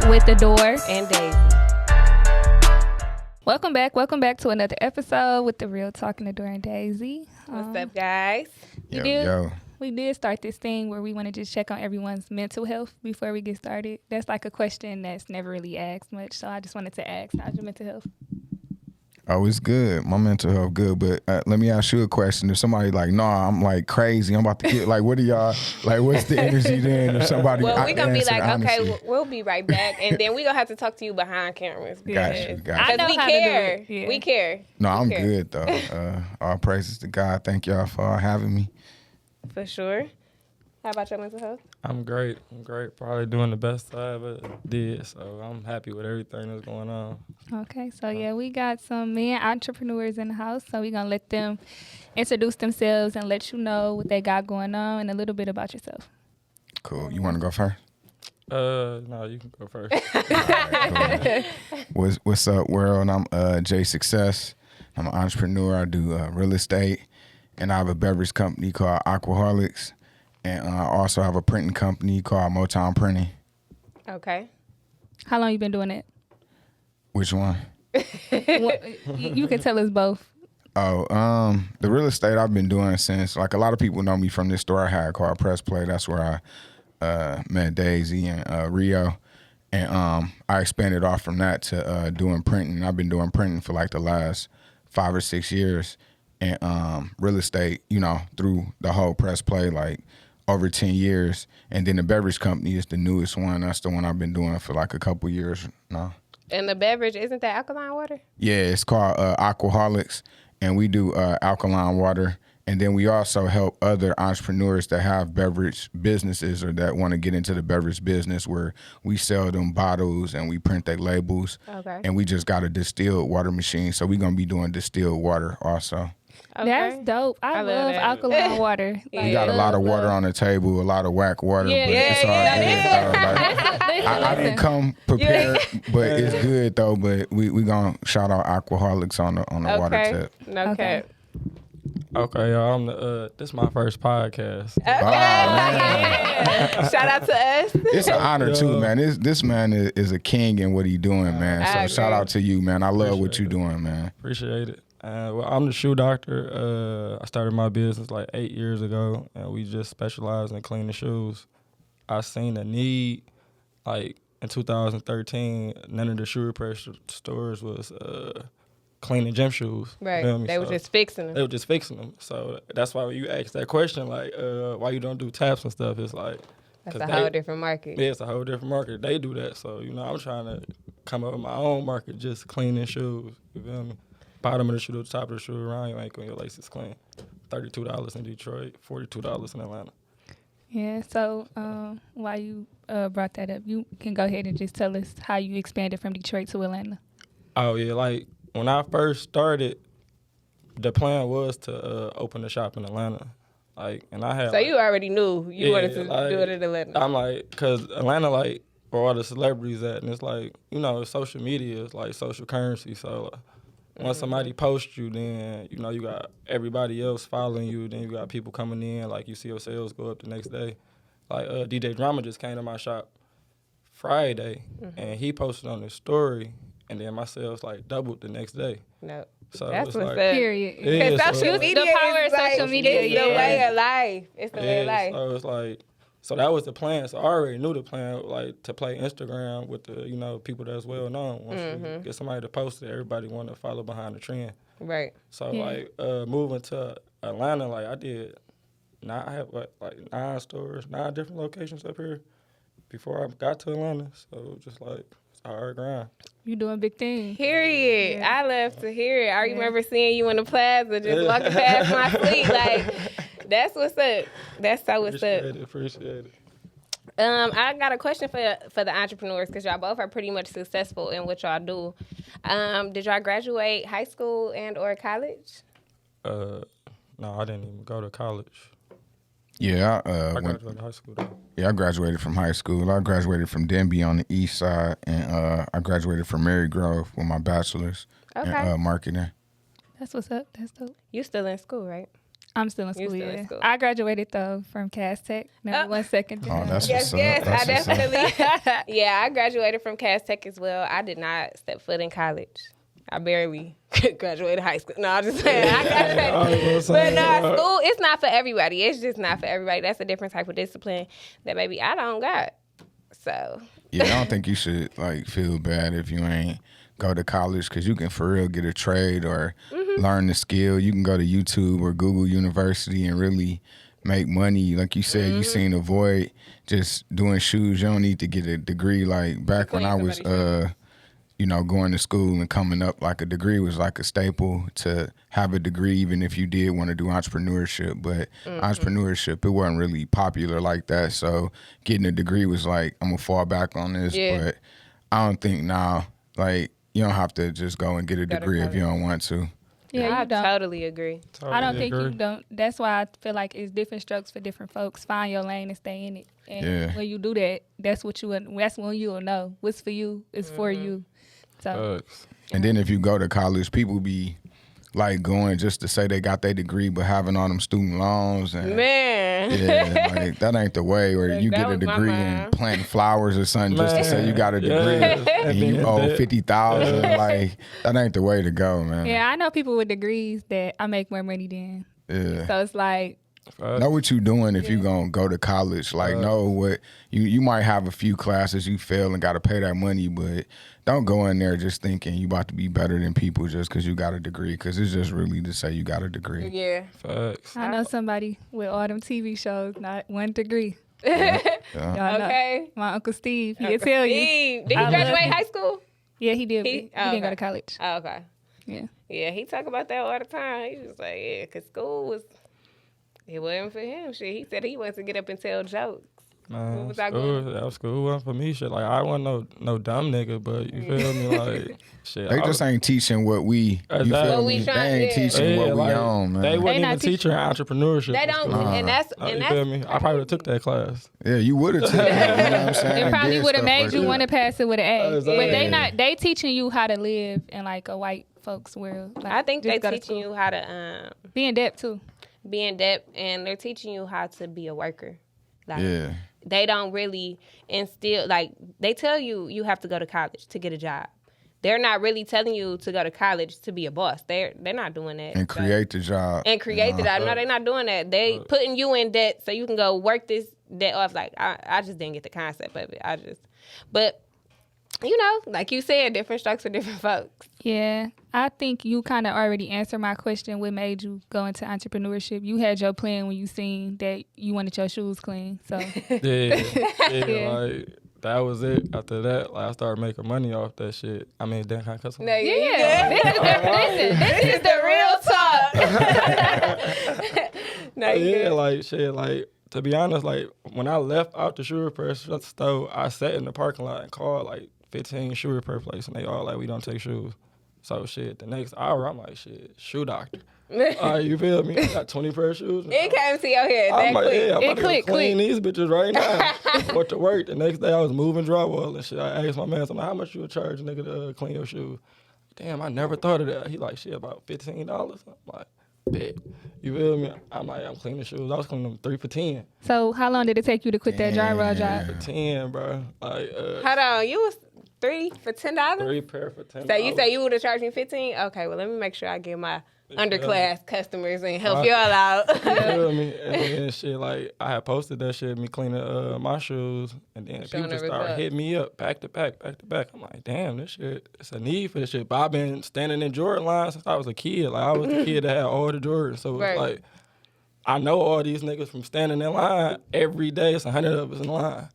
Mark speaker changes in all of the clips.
Speaker 1: with Adore
Speaker 2: and Daisy.
Speaker 1: Welcome back to another episode with the Real Talking Adore and Daisy.
Speaker 2: What's up, guys?
Speaker 1: We did start this thing where we want to just check on everyone's mental health before we get started. That's like a question that's never really asked much, so I just wanted to ask, how's your mental health?
Speaker 3: Oh, it's good. My mental health good, but let me ask you a question. If somebody like, no, I'm like crazy, I'm about to get like, what do y'all like? What's the energy then? If somebody,
Speaker 2: well, we're gonna be like,
Speaker 3: honestly.
Speaker 2: okay, we'll be right back, and then we're gonna have to talk to you behind cameras.
Speaker 3: Got you.
Speaker 2: Because we care. Yeah. We care.
Speaker 3: No, I'm good though. All praises to God. Thank y'all for having me.
Speaker 2: For sure. How about your mental health?
Speaker 4: I'm great. Probably doing the best I ever did. So I'm happy with everything that's going on.
Speaker 1: Okay, so yeah, we got some men entrepreneurs in the house. So we're going to let them introduce themselves and let you know what they got going on and a little bit about yourself.
Speaker 3: Cool. You want to go first?
Speaker 4: No, you can go first.
Speaker 3: Right, cool. What's up, world? I'm Jay Success. I'm an entrepreneur. I do real estate, and I have a beverage company called Aquaholics. And I also have a printing company called Motown Printing.
Speaker 2: Okay.
Speaker 1: How long you been doing it?
Speaker 3: Which one?
Speaker 1: You can tell us both.
Speaker 3: Oh, the real estate I've been doing since, like a lot of people know me from this store I had called Press Play. That's where I met Daisy and Rio. And I expanded off from that to doing printing. I've been doing printing for like the last 5 or 6 years. And real estate, through the whole Press Play, like over 10 years. And then the beverage company is the newest one. That's the one I've been doing for like a couple years now.
Speaker 2: And the beverage, isn't that alkaline water?
Speaker 3: Yeah, it's called Aquaholics, and we do alkaline water. And then we also help other entrepreneurs that have beverage businesses or that want to get into the beverage business, where we sell them bottles and we print their labels.
Speaker 2: Okay.
Speaker 3: And we just got a distilled water machine, so we're going to be doing distilled water also.
Speaker 1: Okay. That's dope. I love alkaline water.
Speaker 3: We got a lot of water on the table, a lot of whack water, but it's all good. I didn't come prepared, but it's good though. But we gonna shout out Aquaholics on the water tip.
Speaker 2: Okay.
Speaker 4: Okay, y'all. This is my first podcast.
Speaker 2: Shout out to us.
Speaker 3: It's an honor too, man. This man is a king in what he doing, man. So shout out to you, man. I love what you doing, man.
Speaker 4: Appreciate it. Well, I'm the Shoe Doctor. I started my business like 8 years ago, and we just specialize in cleaning shoes. I seen a need, like in 2013, none of the shoe repair stores was cleaning gym shoes.
Speaker 2: Right, they were just fixing them.
Speaker 4: They were just fixing them. So that's why when you ask that question, like, why you don't do taps and stuff, it's like...
Speaker 2: That's a whole different market.
Speaker 4: Yeah, it's a whole different market. They do that. So, I'm trying to come up with my own market, just cleaning shoes. You feel me? Bottom of the shoe to the top of the shoe, around your ankle, your laces clean. $32 in Detroit, $42 in Atlanta.
Speaker 1: Yeah, so while you brought that up, you can go ahead and just tell us how you expanded from Detroit to Atlanta.
Speaker 4: Oh, yeah, like when I first started, the plan was to open a shop in Atlanta. Like, and I had.
Speaker 2: So you already knew you wanted to do it in Atlanta.
Speaker 4: I'm like, because Atlanta, like, where all the celebrities at, and it's like, social media is like social currency, so... Once somebody posts you, then, you got everybody else following you. Then you got people coming in, like you see your sales go up the next day. Like DJ Drama just came to my shop Friday, and he posted on his story, and then my sales like doubled the next day.
Speaker 2: No,
Speaker 4: so
Speaker 2: that's what's
Speaker 1: like, up. Period.
Speaker 2: Because social media
Speaker 1: the power
Speaker 2: is
Speaker 1: of social media.
Speaker 2: It's the way of life. It's the way of life.
Speaker 4: So it's like, so that was the plan. So I already knew the plan, like to play Instagram with the people that's well known. Once we get somebody to post it, everybody want to follow behind the trend.
Speaker 2: Right.
Speaker 4: So like moving to Atlanta, like I have like 9 stores, 9 different locations up here before I got to Atlanta. So just like it's a hard grind.
Speaker 1: You doing big things.
Speaker 2: Period. Yeah. I love to hear it. I remember seeing you in the plaza just walking past my fleet like. That's what's up. That's so what's up.
Speaker 4: Appreciate it.
Speaker 2: I got a question for the entrepreneurs, because y'all both are pretty much successful in what y'all do. Did y'all graduate high school and or college?
Speaker 4: No, I didn't even go to college.
Speaker 3: Yeah,
Speaker 4: I graduated high school though.
Speaker 3: Yeah, I graduated from high school. I graduated from Denby on the east side, and I graduated from Marygrove with my bachelor's in marketing.
Speaker 1: That's what's up. That's dope.
Speaker 2: You still in school, right?
Speaker 1: I'm still in
Speaker 2: You
Speaker 1: school,
Speaker 2: still in
Speaker 1: yeah.
Speaker 2: school.
Speaker 1: I graduated, though, from Cass Tech. No, 1 second.
Speaker 3: Oh, that's
Speaker 2: Yes,
Speaker 3: what's up.
Speaker 2: I
Speaker 3: That's what's up.
Speaker 2: definitely. Yeah, I graduated from Cass Tech as well. I did not step foot in college. I barely graduated high school. No, I'm just saying. I graduated. But no, school, it's not for everybody. It's just not for everybody. That's a different type of discipline that maybe I don't got. So.
Speaker 3: Yeah, I don't think you should like feel bad if you ain't go to college, because you can for real get a trade or learn the skill. You can go to YouTube or Google University and really make money. Like you said, you seen a void just doing shoes. You don't need to get a degree. Like back when I was, going to school and coming up, like a degree was like a staple to have a degree, even if you did want to do entrepreneurship. But entrepreneurship, it wasn't really popular like that. So getting a degree was like, I'm going to fall back on this.
Speaker 2: Yeah.
Speaker 3: But I don't think now, like, you don't have to just go and get a degree if you don't want to.
Speaker 1: Yeah,
Speaker 2: I
Speaker 1: you don't.
Speaker 2: totally agree.
Speaker 1: I don't think you don't. That's why I feel like it's different strokes for different folks. Find your lane and stay in it. And when you do that, that's when you'll know what's for you is for you. So.
Speaker 3: And then if you go to college, people be like going just to say they got their degree, but having all them student loans and
Speaker 2: Man.
Speaker 3: like that ain't the way. Or you
Speaker 2: That
Speaker 3: get a
Speaker 2: was my
Speaker 3: degree in
Speaker 2: mind.
Speaker 3: planting flowers or something just to say you got a degree and you owe $50,000. Like that ain't the way to go, man.
Speaker 1: Yeah, I know people with degrees that I make more money than.
Speaker 3: Yeah.
Speaker 1: So it's like.
Speaker 3: Know what you doing if you gonna go to college. Like know what you might have a few classes you fail and gotta pay that money, but don't go in there just thinking you about to be better than people just because you got a degree, because it's just really to say you got a degree.
Speaker 2: Yeah.
Speaker 4: Facts.
Speaker 1: I know somebody with all them TV shows, not 1 degree.
Speaker 3: Yeah.
Speaker 1: Y'all know.
Speaker 2: Okay.
Speaker 1: My Uncle Steve, he'll tell you.
Speaker 2: Steve. Did he
Speaker 1: I
Speaker 2: graduate
Speaker 1: love
Speaker 2: high school?
Speaker 1: Yeah, he did.
Speaker 2: He-
Speaker 1: He
Speaker 2: oh,
Speaker 1: didn't go
Speaker 2: okay.
Speaker 1: to college.
Speaker 2: Oh, okay.
Speaker 1: Yeah.
Speaker 2: Yeah, he talk about that all the time. He was like, yeah, because it wasn't for him. Shit, he said he wants to get up and tell jokes.
Speaker 4: Man,
Speaker 2: What was I going?
Speaker 4: school wasn't for me. Shit, like I wasn't no dumb nigga, but you feel me? Like shit,
Speaker 3: They just ain't teaching what we, you
Speaker 4: Exactly.
Speaker 3: feel
Speaker 2: What we
Speaker 3: me? They
Speaker 2: trying-
Speaker 3: ain't
Speaker 2: yeah.
Speaker 3: teaching what we
Speaker 4: like,
Speaker 3: on, man.
Speaker 4: They wasn't
Speaker 1: not
Speaker 4: even teaching entrepreneurship.
Speaker 2: They
Speaker 4: in
Speaker 2: don't,
Speaker 4: school.
Speaker 2: and that's
Speaker 4: You feel me? I probably would have took that class.
Speaker 3: Yeah, you would have taken it, you know what I'm saying?
Speaker 1: It probably
Speaker 3: Did
Speaker 1: would have
Speaker 3: stuff
Speaker 1: made
Speaker 3: like
Speaker 1: you
Speaker 3: that.
Speaker 1: want to pass it with an A.
Speaker 4: Exactly.
Speaker 1: But they teaching you how to live in like a white folks world. Like,
Speaker 2: I think
Speaker 1: just
Speaker 2: they
Speaker 1: go to
Speaker 2: teaching
Speaker 1: school.
Speaker 2: you how to
Speaker 1: Be in depth too.
Speaker 2: be in depth, and they're teaching you how to be a worker. Like,
Speaker 3: Yeah.
Speaker 2: they don't really instill, like, they tell you have to go to college to get a job. They're not really telling you to go to college to be a boss. They're not doing that.
Speaker 3: And create the job.
Speaker 2: And create the job. No, they're not doing that. They putting you in debt so you can go work this debt off. Like, I just didn't get the concept of it. But, you know, like you said, different strokes for different folks.
Speaker 1: Yeah, I think you kind of already answered my question. What made you go into entrepreneurship? You had your plan when you seen that you wanted your shoes clean. So
Speaker 4: Yeah, like that was it. After that, like I started making money off that shit. I mean, then can I cuss?
Speaker 2: No, you
Speaker 1: yeah,
Speaker 2: this is the real talk. No, you
Speaker 4: Yeah,
Speaker 2: good.
Speaker 4: like shit, like to be honest, like when I left out the shoe repair store, I sat in the parking lot and called like 15 shoe repair places, and they all like, we don't take shoes. So shit, the next hour I'm like, shit, Shoe Doctorr. You feel me? I got 20 pair of shoes.
Speaker 2: It came to your head
Speaker 4: I'm
Speaker 2: that
Speaker 4: like,
Speaker 2: quick.
Speaker 4: yeah, I'm
Speaker 1: It
Speaker 4: about to go
Speaker 1: click,
Speaker 4: clean these bitches right now. Went to work. The next day I was moving drywall and shit. I asked my man, I'm like, how much you would charge a nigga to clean your shoes? Damn, I never thought of that. He like, shit, about $15. I'm like, bet. You feel me? I'm like, I'm cleaning shoes. I was cleaning them 3 for 10.
Speaker 1: So how long did it take you to quit that drywall job?
Speaker 4: For 10, bro. Like,
Speaker 2: Hold on, you was 3 for $10?
Speaker 4: 3 pair for $10.
Speaker 2: So you say you would have charged me 15? Okay, well, let me make sure I get my underclass customers and help y'all out.
Speaker 4: You feel me? And then shit, like I had posted that shit, me cleaning my shoes, and then
Speaker 2: Showing
Speaker 4: people
Speaker 2: the
Speaker 4: just started
Speaker 2: results.
Speaker 4: hitting me up back to back. I'm like, damn, this shit, it's a need for this shit. But I've been standing in Jordan lines since I was a kid. Like I was the kid that had all the Jordans, so
Speaker 2: Right.
Speaker 4: it's like I know all these niggas from standing in line every day. It's 100 of us in line.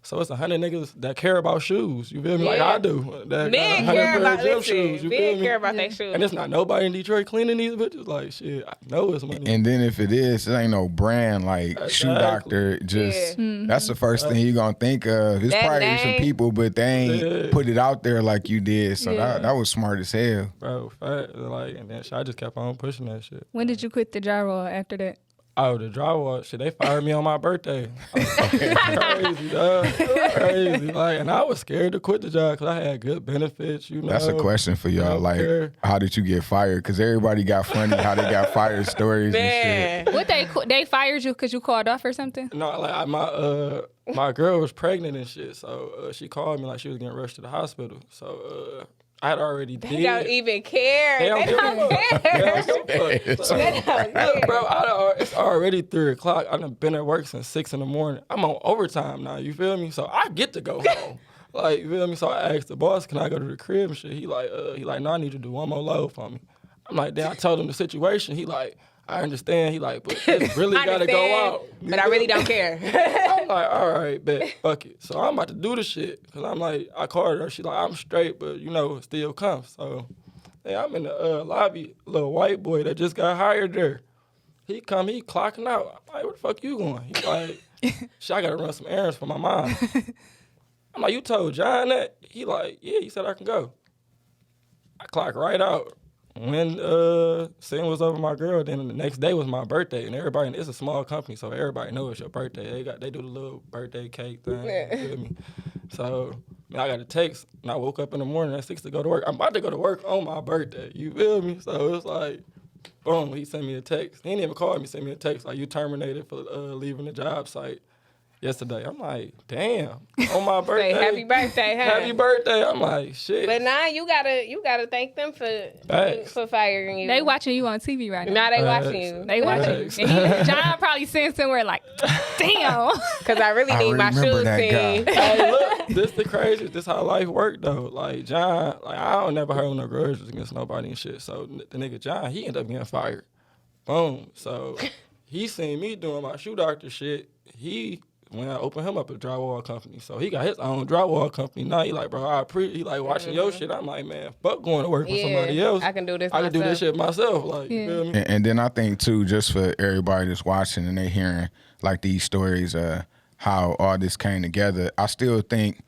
Speaker 4: So it's 100 niggas that care about shoes. You feel me? Like
Speaker 2: Yeah.
Speaker 4: I do. That got
Speaker 2: Men
Speaker 4: 100
Speaker 2: care
Speaker 4: pair of
Speaker 2: about
Speaker 4: gym
Speaker 2: this
Speaker 4: shoes. You feel
Speaker 2: Men
Speaker 4: me?
Speaker 2: care about their shoes.
Speaker 4: And it's not nobody in Detroit cleaning these bitches. Like shit, I know it's money.
Speaker 3: And then if it is, it ain't no brand like Shoe
Speaker 4: Exactly.
Speaker 3: Doctor. Just
Speaker 2: Yeah.
Speaker 3: that's the first thing you gonna think of. It's
Speaker 2: That
Speaker 3: probably
Speaker 2: name.
Speaker 3: some people, but they ain't
Speaker 4: Yeah.
Speaker 3: put it out there like you did. So that was smart as hell.
Speaker 4: Bro, fact, like, and then shit, I just kept on pushing that shit.
Speaker 1: When did you quit the drywall after that?
Speaker 4: Oh, the drywall shit, they fired me on my birthday. Crazy, dog. Crazy. Like, and I was scared to quit the job because I had good benefits, you know.
Speaker 3: That's a question for y'all. Like, how did you get fired? Because everybody got funny how they got fired stories and shit.
Speaker 1: What they fired you because you called off or something?
Speaker 4: No, like my girl was pregnant and shit, so she called me like she was getting rushed to the hospital. So I had already did.
Speaker 2: They don't even care.
Speaker 4: They don't care. Bro, it's already 3 o'clock. I done been at work since 6 in the morning. I'm on overtime now, you feel me? So I get to go home. Like, you feel me? So I asked the boss, can I go to the crib and shit? He like, no, I need you to do one more load for me. I'm like, then I told him the situation. He like, I understand. He like, but it really gotta go out.
Speaker 2: But I really don't care.
Speaker 4: I'm like, all right, bet, fuck it. So I'm about to do the shit. Cause I'm like, I called her. She like, I'm straight, but you know, it still comes. So yeah, I'm in the lobby, little white boy that just got hired there. He clocking out. I'm like, where the fuck you going? He's like, shit, I gotta run some errands for my mom. I'm like, you told John that? He like, yeah, he said I can go. I clock right out. When scene was over my girl, then the next day was my birthday, and everybody, it's a small company, so everybody knows it's your birthday. They do the little birthday cake thing, you feel me? So I got a text, and I woke up in the morning at 6 to go to work. I'm about to go to work on my birthday, you feel me? So it was like, boom, he sent me a text. He didn't even call me, sent me a text, like, you terminated for leaving the job site yesterday. I'm like, damn, on my birthday.
Speaker 2: Say happy birthday, huh?
Speaker 4: Happy birthday. I'm like, shit.
Speaker 2: But now you gotta thank them for firing you.
Speaker 1: They watching you on TV right now.
Speaker 2: Now they watching you.
Speaker 1: They watching you. And John probably sitting somewhere like, damn.
Speaker 2: Because I really need my shoes team.
Speaker 4: Hey, look, this the craziest. This how life worked though. Like John, like I don't never hold no grudges against nobody and shit. So the nigga John, he ended up getting fired. Boom. So he seen me doing my Shoe Doctorr shit. When I opened him up a drywall company. So he got his own drywall company. Now he like, bro, he like watching your shit. I'm like, man, fuck going to work for somebody else.
Speaker 2: I can do this
Speaker 4: I can do this shit myself. Like, you feel me?
Speaker 3: And then I think too, just for everybody that's watching and they hearing like these stories of how all this came together, I still think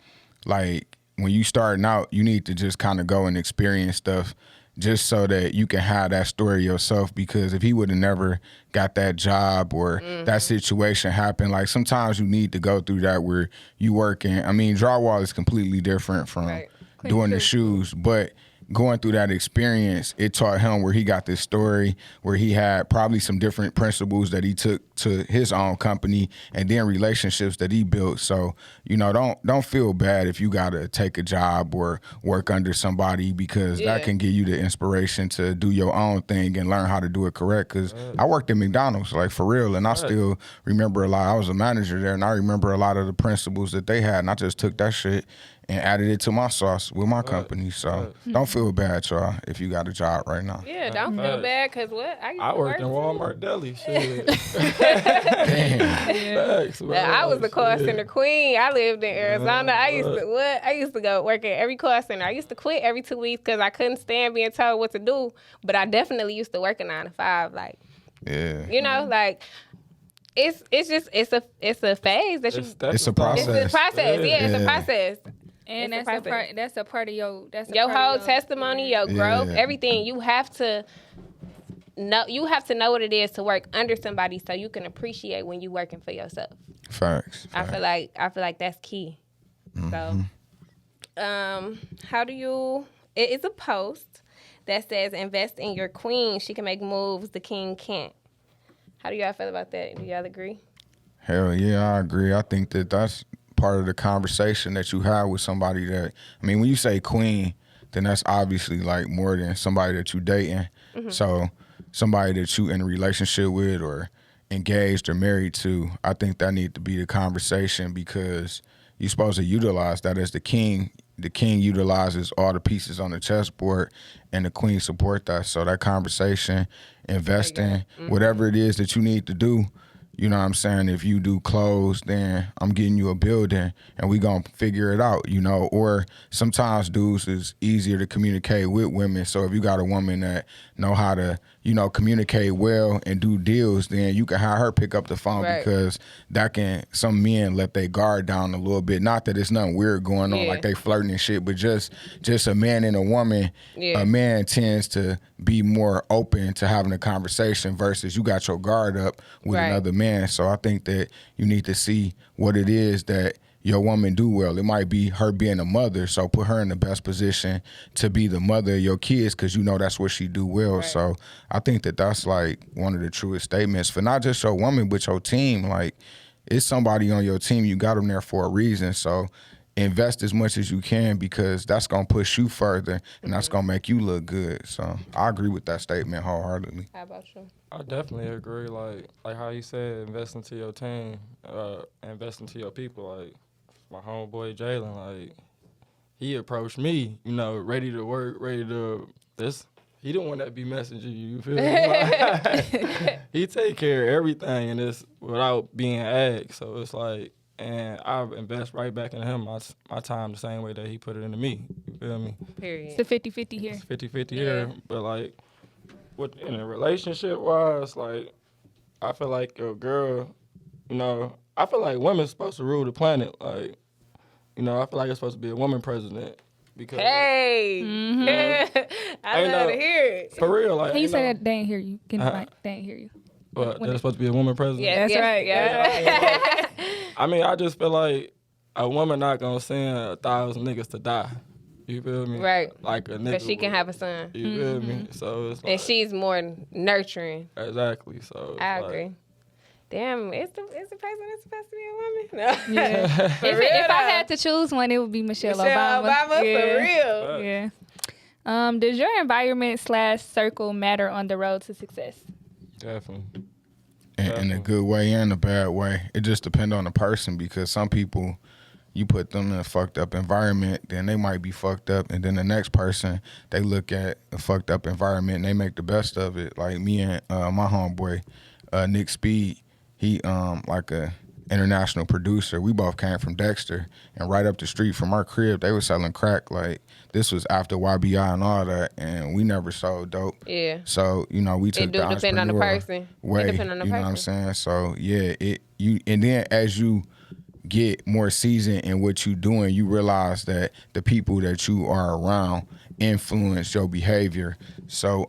Speaker 3: like when you starting out, you need to just kind of go and experience stuff just so that you can have that story yourself, because if he would have never got that job or that situation happened, like sometimes you need to go through that where you working. I mean, drywall is completely different from doing the shoes, but going through that experience, it taught him where he got this story, where he had probably some different principles that he took to his own company and then relationships that he built. So, you know, don't feel bad if you got to take a job or work under somebody, because that can give you the inspiration to do your own thing and learn how to do it correct. Because I worked at McDonald's, like for real, and I still remember a lot. I was a manager there, and I remember a lot of the principles that they had, and I just took that shit and added it to my sauce with my company. So don't feel bad, y'all, if you got a job right now.
Speaker 2: Yeah, don't feel bad, because what?
Speaker 4: I worked in Walmart deli. Shit.
Speaker 3: Damn.
Speaker 2: I was the call center queen. I lived in Arizona. I used to go work at every call center. I used to quit every 2 weeks because I couldn't stand being told what to do. But I definitely used to work a 9 to 5. Like, you know, like. It's a phase that you.
Speaker 3: It's a process.
Speaker 2: It's a process. It's a process.
Speaker 1: And that's a part of your
Speaker 2: whole testimony, your growth, everything. You have to know what it is to work under somebody so you can appreciate when you're working for yourself.
Speaker 3: Facts.
Speaker 2: I feel like that's key. So, how do you? It is a post that says, "Invest in your queen. She can make moves the king can't." How do y'all feel about that? Do y'all agree?
Speaker 3: Hell yeah, I agree. I think that that's part of the conversation that you have with somebody that, I mean, when you say queen, then that's obviously like more than somebody that you dating. So somebody that you in a relationship with or engaged or married to, I think that need to be the conversation, because you're supposed to utilize that as the king. The king utilizes all the pieces on the chessboard, and the queen support that. So that conversation, investing, whatever it is that you need to do, you know what I'm saying, if you do clothes, then I'm getting you a building and we gonna figure it out, you know. Or sometimes dudes is easier to communicate with women. So if you got a woman that know how to, you know, communicate well and do deals, then you can have her pick up the phone because that can, some men let their guard down a little bit. Not that it's nothing weird going on, like they flirting and shit, but just a man and a woman, a man tends to be more open to having a conversation versus you got your guard up with another man. So I think that you need to see what it is that your woman do well. It might be her being a mother, so put her in the best position to be the mother of your kids because you know that's what she do well. So I think that that's like one of the truest statements for not just your woman but your team. Like, it's somebody on your team, you got them there for a reason. So invest as much as you can because that's going to push you further and that's going to make you look good. So I agree with that statement wholeheartedly.
Speaker 2: How about you?
Speaker 4: I definitely agree. Like how you said, invest into your team, invest into your people. Like my homeboy Jalen, like he approached me, you know, ready to work, ready to this. He the one that be messaging you feel me? Like, he take care of everything and it's without being asked. So it's like, and I invest right back in him, my time the same way that he put it into me. You feel me?
Speaker 2: Period.
Speaker 1: It's a 50-50 here.
Speaker 4: It's 50-50 here. But like, in a relationship wise, like, I feel like a girl, you know, I feel like women's supposed to rule the planet. Like, you know, I feel like it's supposed to be a woman president. Because
Speaker 2: I love to hear it.
Speaker 4: For real, like.
Speaker 1: Can you say that? They ain't hear you. Can you they ain't hear you?
Speaker 4: But there's supposed to be a woman president?
Speaker 2: Yeah,
Speaker 1: that's right. Yeah.
Speaker 4: I mean, I just feel like a woman not gonna send 1,000 niggas to die. You feel me?
Speaker 2: Right.
Speaker 4: Like a nigga.
Speaker 2: But she can have a son.
Speaker 4: You feel me? So it's like.
Speaker 2: And she's more nurturing.
Speaker 4: Exactly. So
Speaker 2: I agree. Damn, is the president supposed to be a woman? No.
Speaker 1: Yeah. if I had to choose one, it would be Michelle Obama.
Speaker 2: For real.
Speaker 1: Yeah. Does your environment / circle matter on the road to success?
Speaker 4: Definitely.
Speaker 3: In a good way and a bad way. It just depends on the person because some people, you put them in a fucked up environment, then they might be fucked up. And then the next person, they look at a fucked up environment and they make the best of it. Like me and my homeboy, Nick Speed, he like a international producer. We both came from Dexter, and right up the street from our crib, they were selling crack. Like, this was after YBI and all that, and we never sold dope.
Speaker 2: Yeah.
Speaker 3: So, you know, we took the entrepreneurial
Speaker 2: depend on the person.
Speaker 3: way. You know what I'm saying? So, yeah, and then as you get more seasoned in what you're doing, you realize that the people that you are around influence your behavior. So,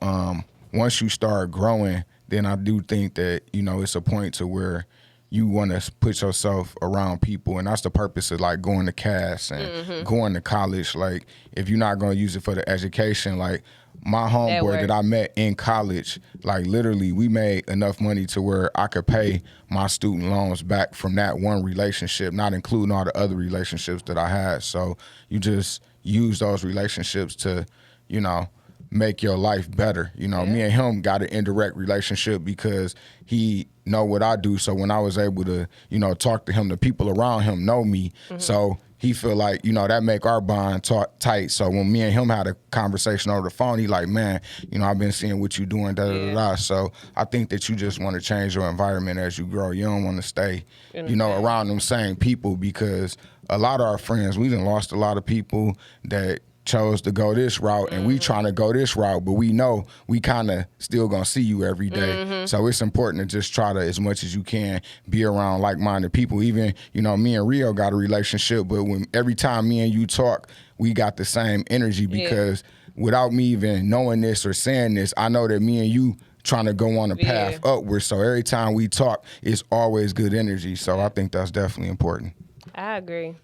Speaker 3: once you start growing, then I do think that, you know, it's a point to where you want to put yourself around people, and that's the purpose of like going to CAS and going to college. Like, if you're not going to use it for the education, like my homeboy that I met in college, like literally we made enough money to where I could pay my student loans back from that one relationship, not including all the other relationships that I had. So you just use those relationships to, you know, make your life better. You know, me and him got an indirect relationship because he know what I do. So when I was able to, you know, talk to him, the people around him know me. So he feel like, you know, that make our bond tight. So when me and him had a conversation over the phone, he like, man, you know, I've been seeing what you doing, da-da-da-da. So I think that you just want to change your environment as you grow. You don't want to stay, you know, around them same people because a lot of our friends, we done lost a lot of people that chose to go this route and we trying to go this route, but we know we kind of still gonna see you every day. So it's important to just try to, as much as you can, be around like-minded people. Even, you know, me and Rio got a relationship, but when every time me and you talk, we got the same energy because without me even knowing this or saying this, I know that me and you trying to go on a path upward. So every time we talk, it's always good energy. So I think that's definitely important.
Speaker 2: I agree.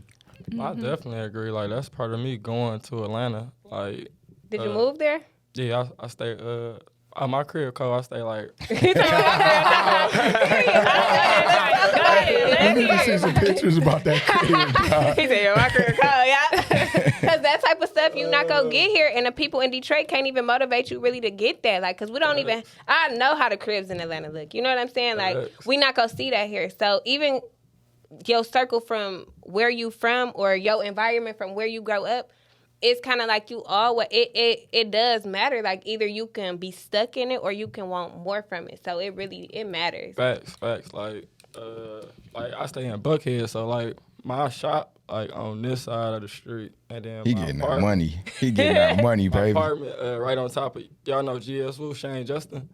Speaker 4: I definitely agree. Like, that's part of me going to Atlanta. Like,
Speaker 2: did you move there?
Speaker 4: Yeah, I stay. My career code, I stay like.
Speaker 3: Let me see some pictures about that crib.
Speaker 2: He said, my career code, yeah. Because that type of stuff you not gonna get here, and the people in Detroit can't even motivate you really to get that. Like, because we don't even. I know how the cribs in Atlanta look. You know what I'm saying? Like, we not gonna see that here. So even your circle from where you from or your environment from where you grow up, it's kind of like you always, it does matter. Like either you can be stuck in it or you can want more from it. So it matters.
Speaker 4: Facts. Like I stay in Buckhead, so like my shop like on this side of the street, and then
Speaker 3: He
Speaker 4: my
Speaker 3: getting that
Speaker 4: apartment-
Speaker 3: money. He getting that money,
Speaker 4: My
Speaker 3: baby.
Speaker 4: apartment right on top of, y'all know GS Wu, Shane Justin.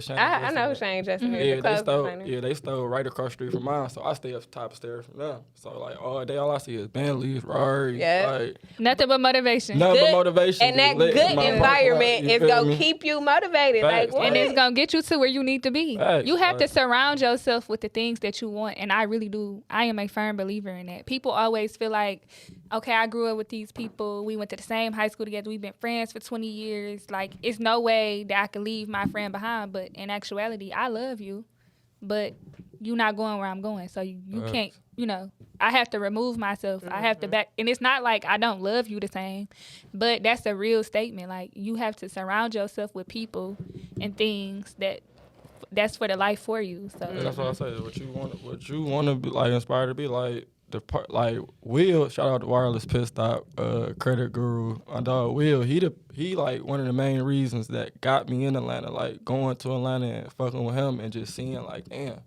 Speaker 4: Shane
Speaker 2: I know Shane Justin.
Speaker 4: Yeah, they stole right across the street from mine, so I stay up the top of stairs from them. So like all day, all I see is Bentleys, Ferraris, like
Speaker 1: Nothing but motivation.
Speaker 4: nothing but motivation.
Speaker 2: And that
Speaker 4: lit
Speaker 2: good
Speaker 4: in my
Speaker 2: environment
Speaker 4: apartment,
Speaker 2: is
Speaker 4: you feel
Speaker 2: gonna
Speaker 4: me?
Speaker 2: keep you motivated.
Speaker 4: Facts,
Speaker 2: Like,
Speaker 1: And
Speaker 2: what?
Speaker 1: it's going to get you to where you need to be.
Speaker 4: Facts,
Speaker 1: You have to
Speaker 4: like-
Speaker 1: surround yourself with the things that you want. And I really do. I am a firm believer in that. People always feel like, okay, I grew up with these people. We went to the same high school together. We've been friends for 20 years. Like, it's no way that I could leave my friend behind. But in actuality, I love you. But you're not going where I'm going. So you can't, I have to remove myself. I have to back. And it's not like I don't love you the same. But that's a real statement. Like, you have to surround yourself with people and things that's for the life for you. So
Speaker 4: Yeah, that's what I say. What you want to be like inspired to be like like Will. Shout out to Wireless Pit Stop, credit guru. My dog Will. He like one of the main reasons that got me in Atlanta. Like going to Atlanta and fucking with him and just seeing like, damn.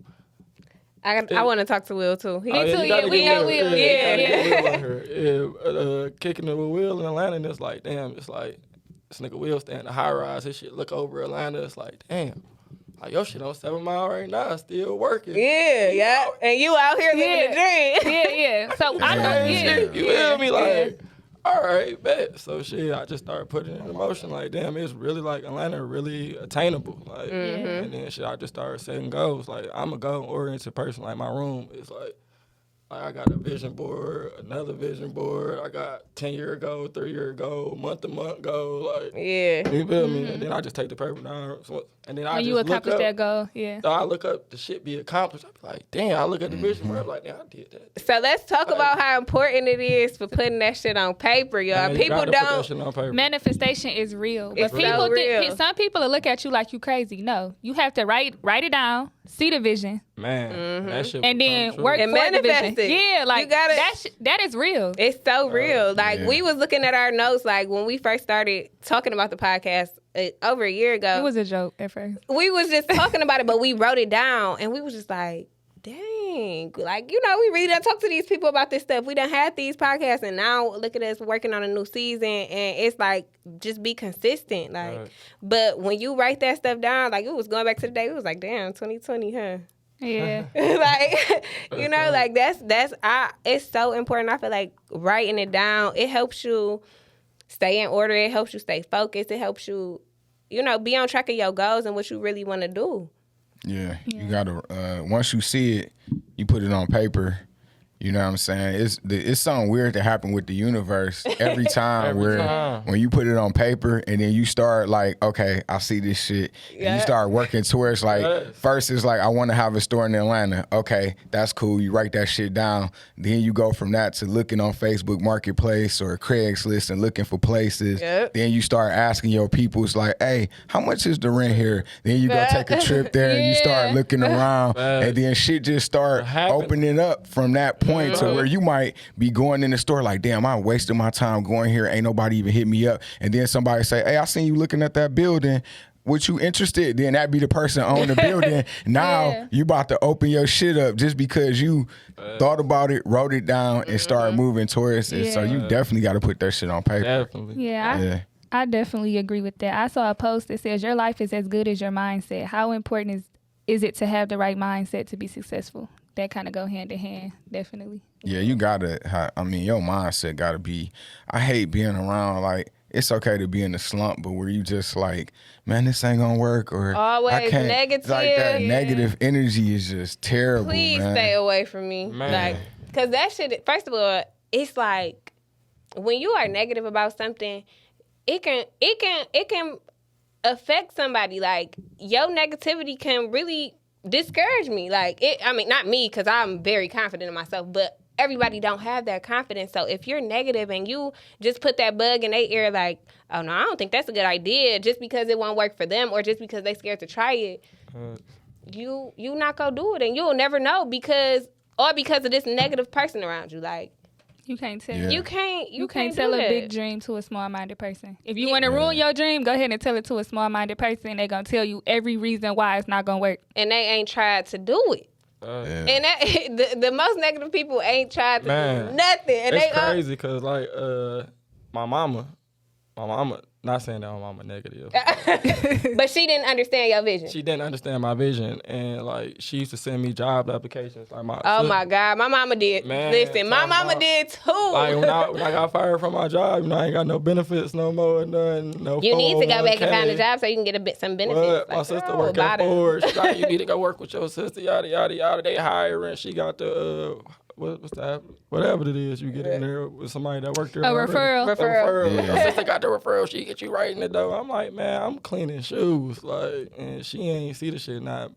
Speaker 2: I want to talk to Will too.
Speaker 1: Me too,
Speaker 4: you gotta
Speaker 1: we
Speaker 4: get
Speaker 1: know
Speaker 4: Will.
Speaker 1: Will.
Speaker 4: Yeah,
Speaker 1: Yeah.
Speaker 4: you gotta get Will on her. Kicking it with Will in Atlanta, and it's like, damn. It's like this nigga Will stay in the high rise. His shit look over Atlanta. It's like, damn. Like, your shit on 7 Mile right now, still working.
Speaker 2: Yeah. And you out here living the dream.
Speaker 1: yeah. So I know,
Speaker 4: You feel me? Like, all right, bet. So shit, I just started putting it in motion. Like, damn, it's really like Atlanta really attainable. Like, and then shit, I just started setting goals. Like, I'm a goal-oriented person. Like, my room is like I got a vision board, another vision board. I got 10-year goal, 3-year goal, month-to-month goal. Like, you feel me? And then I just take the paper down. And then I
Speaker 1: when
Speaker 4: just
Speaker 1: you accomplish
Speaker 4: look up,
Speaker 1: that goal, yeah.
Speaker 4: So I look up the shit be accomplished. I be like, damn, I look at the vision board, I'm like, damn, I did that.
Speaker 2: So let's talk about how important it is for putting that shit on paper, y'all.
Speaker 4: Man, you
Speaker 2: People
Speaker 4: gotta put that
Speaker 2: don't.
Speaker 4: shit on paper.
Speaker 1: Manifestation is real. But
Speaker 2: It's so
Speaker 1: people
Speaker 2: real.
Speaker 1: think some people will look at you like you crazy. No. You have to write it down, see the vision,
Speaker 4: Man, that shit
Speaker 1: and then
Speaker 4: become
Speaker 1: work
Speaker 4: true.
Speaker 2: And
Speaker 1: for the
Speaker 2: manifest
Speaker 1: vision.
Speaker 2: it.
Speaker 1: Yeah, like
Speaker 2: You gotta-
Speaker 1: that is real.
Speaker 2: It's so real. Like
Speaker 3: yeah.
Speaker 2: we was looking at our notes, like when we first started talking about the podcast over a year ago.
Speaker 1: It was a joke at first.
Speaker 2: We was just talking about it, but we wrote it down, and we was just like, dang, like we really done talk to these people about this stuff. We done had these podcasts, and now look at us working on a new season, and it's like just be consistent, like.
Speaker 4: Right.
Speaker 2: But when you write that stuff down, like it was going back to the day, it was like, damn, 2020, huh?
Speaker 1: Yeah.
Speaker 2: Like like it's so important. I feel like writing it down, it helps you stay in order, it helps you stay focused, it helps you be on track of your goals and what you really want to do.
Speaker 3: Yeah, you gotta. Once you see it, you put it on paper. You know what I'm saying? It's something weird that happened with the universe every time. When you put it on paper and then you start like, okay, I see this shit. And you start working towards like, first it's like, I want to have a store in Atlanta. Okay, that's cool. You write that shit down. Then you go from that to looking on Facebook Marketplace or Craigslist and looking for places.
Speaker 2: Yep.
Speaker 3: Then you start asking your people, it's like, hey, how much is the rent here? Then you go take a trip there and you start looking around and then shit just start opening up from that point to where you might be going in the store like, damn, I'm wasting my time going here. Ain't nobody even hit me up. And then somebody say, hey, I seen you looking at that building. What you interested? Then that be the person on the building. Now you about to open your shit up just because you thought about it, wrote it down, and started moving towards it. So you definitely got to put that shit on paper.
Speaker 4: Definitely.
Speaker 1: I definitely agree with that. I saw a post that says your life is as good as your mindset. How important is it to have the right mindset to be successful? That kind of go hand in hand, definitely.
Speaker 3: Yeah, you gotta. Your mindset gotta be. I hate being around like it's okay to be in the slump, but where you just like, man, this ain't gonna work, or
Speaker 2: Always
Speaker 3: I can't.
Speaker 2: negative.
Speaker 3: Like that negative energy is just terrible.
Speaker 2: Please
Speaker 3: man.
Speaker 2: stay away from me.
Speaker 4: Man.
Speaker 2: Like, cause that shit, first of all, it's like when you are negative about something, it can affect somebody. Like your negativity can really discourage me. Like not me, cause I'm very confident in myself, but everybody don't have that confidence. So if you're negative and you just put that bug in their ear like, oh no, I don't think that's a good idea, just because it won't work for them or just because they scared to try it, you not gonna do it, and you'll never know because of this negative person around you. Like,
Speaker 1: You can't tell.
Speaker 3: Yeah.
Speaker 2: You can't
Speaker 1: tell
Speaker 2: do
Speaker 1: a
Speaker 2: that.
Speaker 1: big dream to a small-minded person. If you want to ruin your dream, go ahead and tell it to a small-minded person. They're going to tell you every reason why it's not going to work.
Speaker 2: And they ain't tried to do it. And that, the most negative people ain't tried to do nothing. And
Speaker 4: it's crazy because, like, my mama, not saying that my mama negative.
Speaker 2: But she didn't understand your vision.
Speaker 4: She didn't understand my vision. And, like, she used to send me job applications. Like my
Speaker 2: God. My mama did.
Speaker 4: Man,
Speaker 2: Listen, my mama did too.
Speaker 4: Like, when I got fired from my job, you know, I ain't got no benefits no more.
Speaker 2: You need to go back and find a job so you can get some benefits.
Speaker 4: My sister working at Ford. She's like, you need to go work with your sister, yada, yada, yada. They hiring. She got the... what's that? Whatever it is, you get in there with somebody that worked there.
Speaker 1: A referral.
Speaker 4: Yeah. My sister got the referral. She get you right in the door. I'm like, man, I'm cleaning shoes, like, and she ain't see the shit now.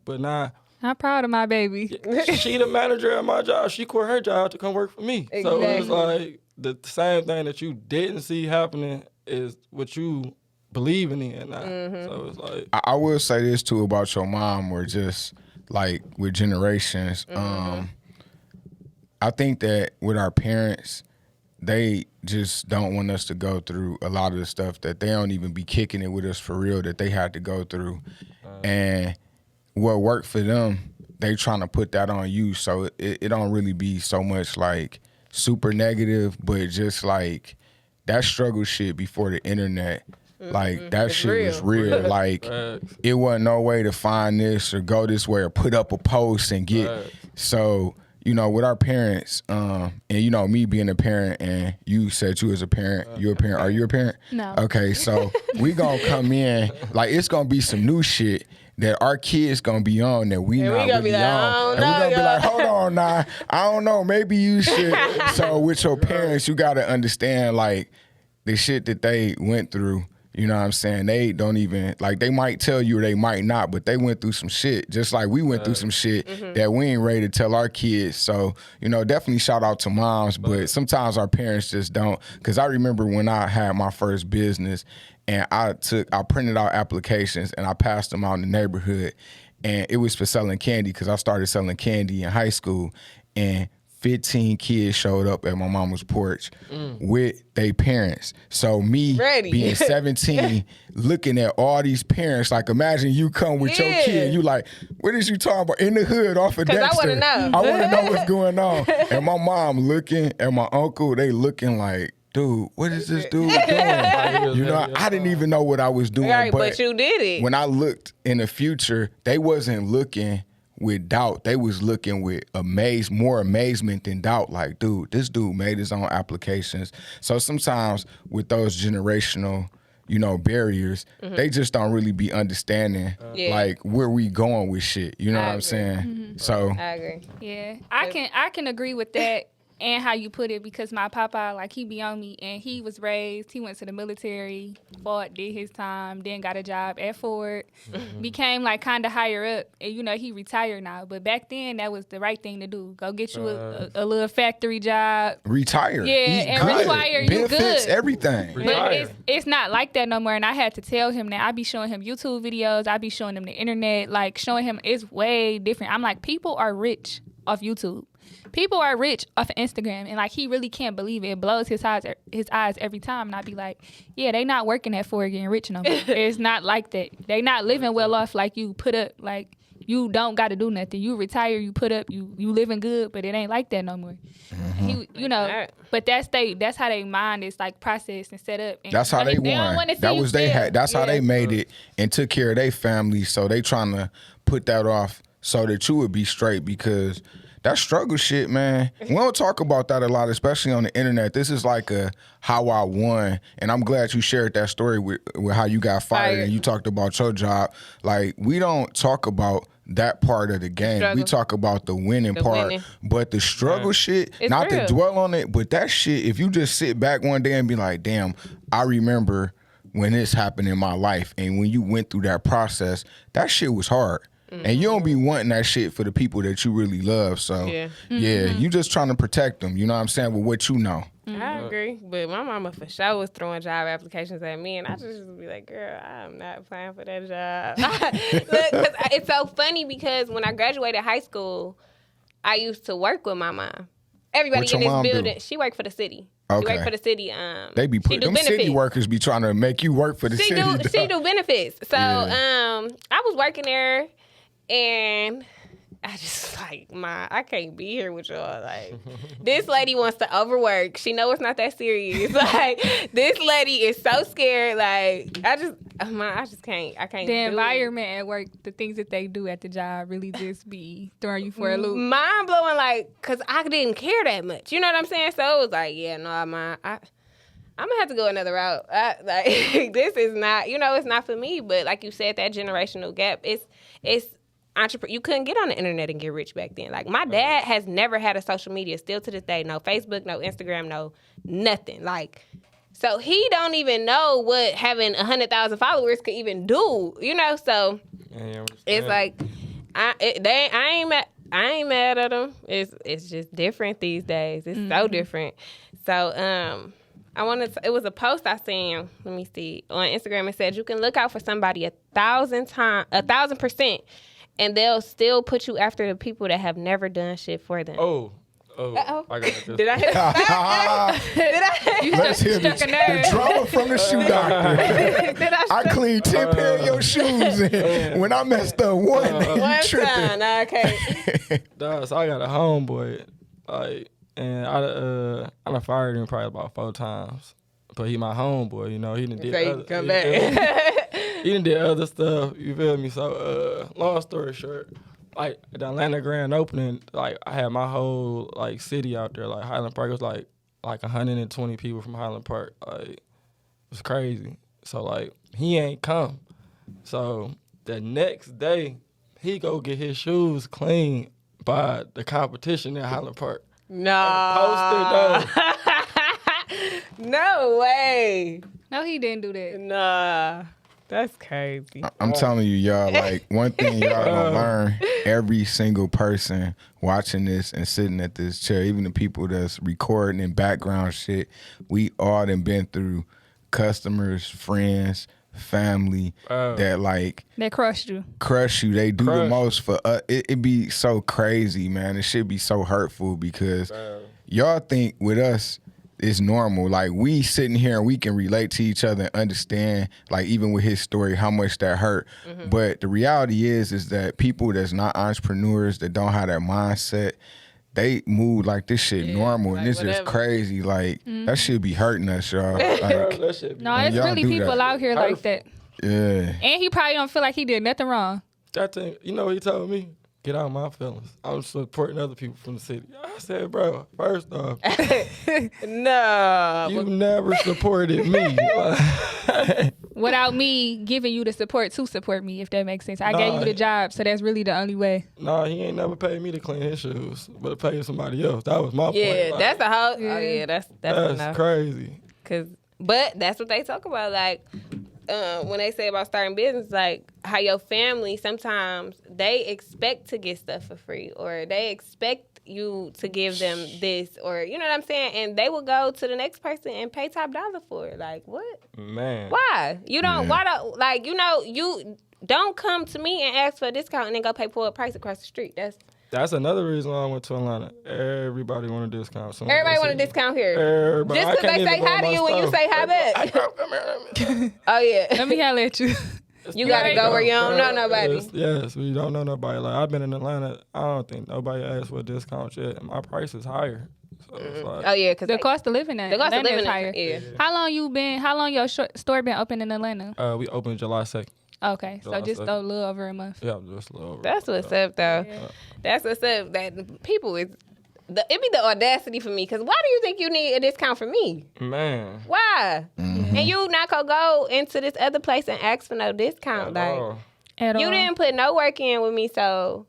Speaker 1: I'm proud of my baby.
Speaker 4: She the manager at my job. She quit her job to come work for me.
Speaker 2: Exactly.
Speaker 4: So it's like the same thing that you didn't see happening is what you believing in now. So it's like
Speaker 3: I will say this too about your mom, or just like with generations. I think that with our parents, they just don't want us to go through a lot of the stuff that they don't even be kicking it with us for real that they had to go through. And what worked for them, they trying to put that on you. So it don't really be so much like super negative, but just like that struggle shit before the internet. Like that shit was real. Like it wasn't no way to find this or go this way or put up a post and get. So, you know, with our parents, and you know, me being a parent, and you said you as a parent, you a parent. Are you a parent?
Speaker 1: No.
Speaker 3: Okay, so we gonna come in, like it's gonna be some new shit that our kids gonna be on that we not really on. And we gonna be like, hold on now, I don't know, maybe you should. So with your parents, you gotta understand like the shit that they went through. You know what I'm saying? They don't even, like, they might tell you or they might not, but they went through some shit, just like we went through some shit that we ain't ready to tell our kids. So, you know, definitely shout out to moms, but sometimes our parents just don't. Because I remember when I had my first business and I printed out applications and I passed them out in the neighborhood, and it was for selling candy because I started selling candy in high school, and 15 kids showed up at my mama's porch with their parents. So me being 17, looking at all these parents, like imagine you come with your kid, you like, what is you talking about? In the hood off of Dexter.
Speaker 2: I want to know.
Speaker 3: I want to know what's going on. And my mom looking, and my uncle, they looking like, dude, what is this dude doing? You know, I didn't even know what I was doing.
Speaker 2: Right, but you did it.
Speaker 3: When I looked in the future, they wasn't looking with doubt. They was looking with more amazement than doubt. Like, dude, this dude made his own applications. So sometimes with those generational, you know, barriers, they just don't really be understanding like where we going with shit. You know what I'm saying? So
Speaker 2: I agree.
Speaker 1: Yeah, I can agree with that and how you put it, because my papa, like, he be on me, and he was raised, he went to the military, fought, did his time, then got a job at Ford, became like kind of higher up, and you know, he retired now, but back then that was the right thing to do. Go get you a little factory job.
Speaker 3: Retire.
Speaker 1: Yeah, and
Speaker 3: good.
Speaker 1: retire, you
Speaker 3: benefits,
Speaker 1: good.
Speaker 3: everything.
Speaker 1: But it's not like that no more, and I had to tell him that. I be showing him YouTube videos, I be showing him the internet, like showing him it's way different. I'm like, people are rich off YouTube. People are rich off of Instagram, and like he really can't believe it. It blows his eyes every time, and I be like, yeah, they not working at Ford getting rich no more. It's not like that. They not living well off like you put up. Like, you don't got to do nothing. You retire, you put up, you living good, but it ain't like that no more. You know, but that's how they mind is like processed and set up. And
Speaker 3: that's how they won. That was that's how they made it and took care of their family. So they trying to put that off so that you would be straight, because that struggle shit, man, we don't talk about that a lot, especially on the internet. This is like a how I won, and I'm glad you shared that story with how you got fired and you talked about your job. Like, we don't talk about that part of the game. We talk about the winning part, but the struggle shit, it's not real. To dwell on it, but that shit, if you just sit back one day and be like, damn, I remember when this happened in my life, and when you went through that process, that shit was hard. And you don't be wanting that shit for the people that you really love. So, you just trying to protect them, you know what I'm saying, with what you know.
Speaker 2: I agree. But my mama for sure was throwing job applications at me, and I just be like, girl, I'm not applying for that job. Look, it's so funny because when I graduated high school, I used to work with my mom. everybody
Speaker 3: What
Speaker 2: in
Speaker 3: your
Speaker 2: this
Speaker 3: mom do?
Speaker 2: building. She worked for the city.
Speaker 3: Okay.
Speaker 2: She worked for the city.
Speaker 3: They be putting them city workers be trying to make you work for the city.
Speaker 2: She do benefits. So
Speaker 3: Yeah.
Speaker 2: I was working there, and I just like I can't be here with y'all. Like this lady wants to overwork. She know it's not that serious. Like this lady is so scared. Like I just can't. I can't.
Speaker 1: The
Speaker 2: do
Speaker 1: environment at work, the things that they do at the job, really just be throwing you for a loop.
Speaker 2: Mind blowing. Like, cause I didn't care that much. You know what I'm saying? So it was like, yeah, no, I'm gonna have to go another route. Like this is not, it's not for me. But like you said, that generational gap, it's you couldn't get on the internet and get rich back then. Like my dad has never had a social media, still to this day, no Facebook, no Instagram, no nothing. Like, so he don't even know what having 100,000 followers could even do. So it's like I ain't mad at them. It's just different these days. It's so different. So it was a post I seen, let me see, on Instagram. It said you can look out for somebody 1,000%, and they'll still put you after the people that have never done shit for them.
Speaker 4: Oh.
Speaker 2: Uh-oh.
Speaker 4: I got this.
Speaker 2: Did I hit
Speaker 3: Let's hear the drama from the shoe doctor. I cleaned 10 pair of your shoes, and when I messed up one
Speaker 2: time, okay.
Speaker 4: So I got a homeboy, and I done fired him probably about 4 times. But he my homeboy, he done did
Speaker 2: So come back.
Speaker 4: He done did other stuff, you feel me? So, long story short, like, the Atlanta grand opening, like, I had my whole, like, city out there, like, Highland Park. It was, like 120 people from Highland Park. Like, it was crazy. So, like, he ain't come. So, the next day, he go get his shoes cleaned by the competition in Highland Park.
Speaker 2: No.
Speaker 4: Posted, though.
Speaker 2: No way.
Speaker 1: No, he didn't do that.
Speaker 2: Nah. That's crazy.
Speaker 3: I'm telling you, y'all, like, one thing y'all gonna learn, every single person watching this and sitting at this chair, even the people that's recording and background shit, we all done been through customers, friends, family that, like...
Speaker 1: They crushed you.
Speaker 3: They do the most for us. It be so crazy, man. It should be so hurtful because y'all think with us... it's normal. Like, we sitting here and we can relate to each other and understand, like, even with his story, how much that hurt. Mm-hmm. But the reality is that people that's not entrepreneurs, that don't have that mindset, they move like this shit normal. Like, and it's just crazy. Like, that shit be hurting us, y'all. Like,
Speaker 1: no, it's really people out here like that.
Speaker 3: Yeah.
Speaker 1: And he probably don't feel like he did nothing wrong.
Speaker 4: That thing, what he told me? Get out of my feelings. I'm supporting other people from the city. I said, bro, first off,
Speaker 2: no,
Speaker 4: you never supported me.
Speaker 1: Without me giving you the support to support me, if that makes sense. I gave you the job, so that's really the only way.
Speaker 4: Nah, he ain't never paid me to clean his shoes, but to pay somebody else. That was my point.
Speaker 2: Yeah,
Speaker 4: like,
Speaker 2: that's a whole. Yeah. Oh yeah, that's enough.
Speaker 4: Crazy.
Speaker 2: But that's what they talk about, like. When they say about starting business, like how your family, sometimes they expect to get stuff for free, or they expect you to give them this, or you know what I'm saying, and they will go to the next person and pay top dollar for it. Like, what?
Speaker 4: Man.
Speaker 2: Why? You don't, why don't, like, you don't come to me and ask for a discount and then go pay full price across the street.
Speaker 4: That's another reson why I went to Atlanta. Everybody want a discount.
Speaker 2: Everybody want a discount here.
Speaker 4: Everybody.
Speaker 2: Just because they say hi to you when you say hi back. Oh, yeah.
Speaker 1: Let me holler at you.
Speaker 2: You got to go where you don't know nobody.
Speaker 4: Yes, we don't know nobody. Like, I've been in Atlanta. I don't think nobody asked for a discount yet. My price is higher. So it's like,
Speaker 2: oh, yeah. Cause
Speaker 1: the cost of living
Speaker 2: the cost of living is higher.
Speaker 1: Yeah. How long your store been open in Atlanta?
Speaker 4: We opened July 2nd.
Speaker 1: Okay, so just a little over a month.
Speaker 4: Yeah, just a little over.
Speaker 2: That's what's up, though. Yeah. That's what's up. That people it be the audacity for me. Because why do you think you need a discount for me?
Speaker 4: Man.
Speaker 2: Why? Mm-hmm. And you not gonna go into this other place and ask for no discount?
Speaker 1: At all.
Speaker 2: You didn't put no work in with me, so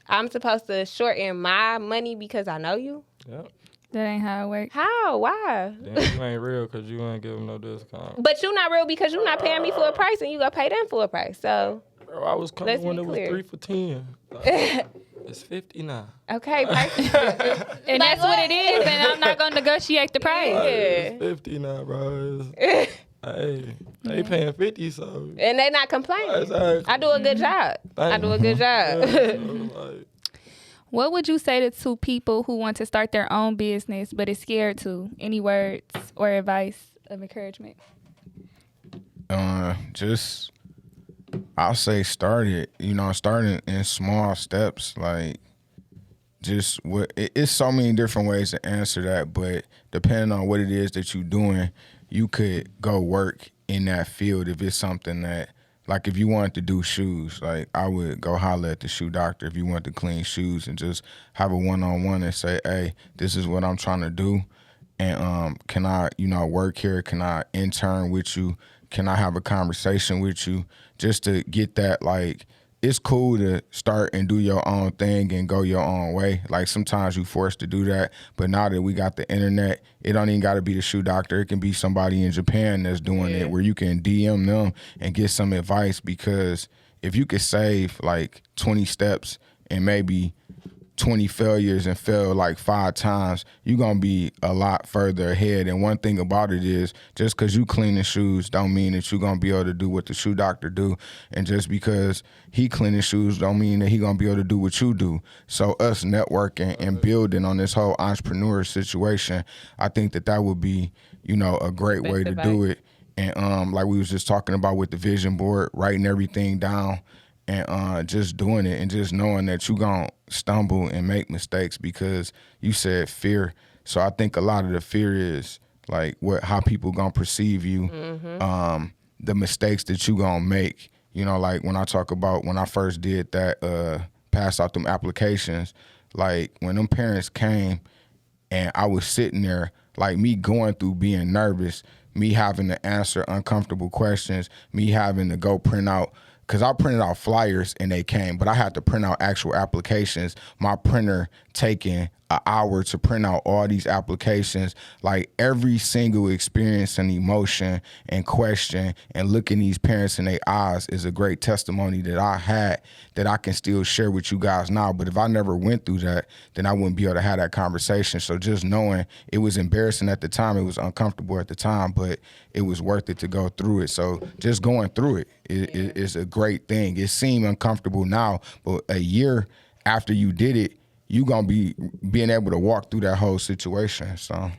Speaker 2: I'm supposed to shorten my money because I know you?
Speaker 4: Yep.
Speaker 1: That ain't how it works.
Speaker 2: How? Why?
Speaker 4: Damn, you ain't real because you ain't give them no discount.
Speaker 2: But you not real because you not paying me for a price and you gonna pay them for a price. So,
Speaker 4: bro, I was coming when it was 3 for $10. Like, it's 50 now.
Speaker 2: Okay, price.
Speaker 1: And that's what it is. And I'm not gonna negotiate the price.
Speaker 4: Like, it's 50 now, bro. Hey, they paying 50, so.
Speaker 2: And they not complaining.
Speaker 4: Exactly.
Speaker 2: I do a good job. I do a good job.
Speaker 4: Yeah, so, like,
Speaker 1: What would you say to people who want to start their own business but is scared to? Any words or advice of encouragement?
Speaker 3: Just I'll say start it. Starting in small steps. Like, just it's so many different ways to answer that, but depending on what it is that you're doing, you could go work in that field if it's something that, like, if you wanted to do shoes, like, I would go holler at the shoe doctor if you want to clean shoes and just have a one-on-one and say, hey, this is what I'm trying to do, and can I, work here? Can I intern with you? Can I have a conversation with you? Just to get that, like, it's cool to start and do your own thing and go your own way. Like, sometimes you forced to do that, but now that we got the internet, it don't even got to be the shoe doctor. It can be somebody in Japan that's doing it, where you can DM them and get some advice, because if you could save like 20 steps and maybe 20 failures and fail like 5 times, you're going to be a lot further ahead. And one thing about it is, just because you cleaning shoes don't mean that you're going to be able to do what the shoe doctor do. And just because he cleaning shoes don't mean that he going to be able to do what you do. So us networking and building on this whole entrepreneur situation, I think that would be, a great way to do it. And like we was just talking about with the vision board, writing everything down, and just doing it, and just knowing that you're going to stumble and make mistakes, because you said fear. So I think a lot of the fear is like how people going to perceive you, the mistakes that you going to make. Like when I talk about when I first did that, pass out them applications, like when them parents came and I was sitting there, like me going through being nervous, me having to answer uncomfortable questions, me having to go print out, because I printed out flyers and they came, but I had to print out actual applications. My printer taking an hour to print out all these applications. Like, every single experience and emotion and question and looking these parents in their eyes is a great testimony that I had that I can still share with you guys now. But if I never went through that, then I wouldn't be able to have that conversation. So just knowing, it was embarrassing at the time, it was uncomfortable at the time, but it was worth it to go through it. So just going through it is a great thing. It seemed uncomfortable now, but a year after you did it, you gonna be being able to walk through that whole situation. So,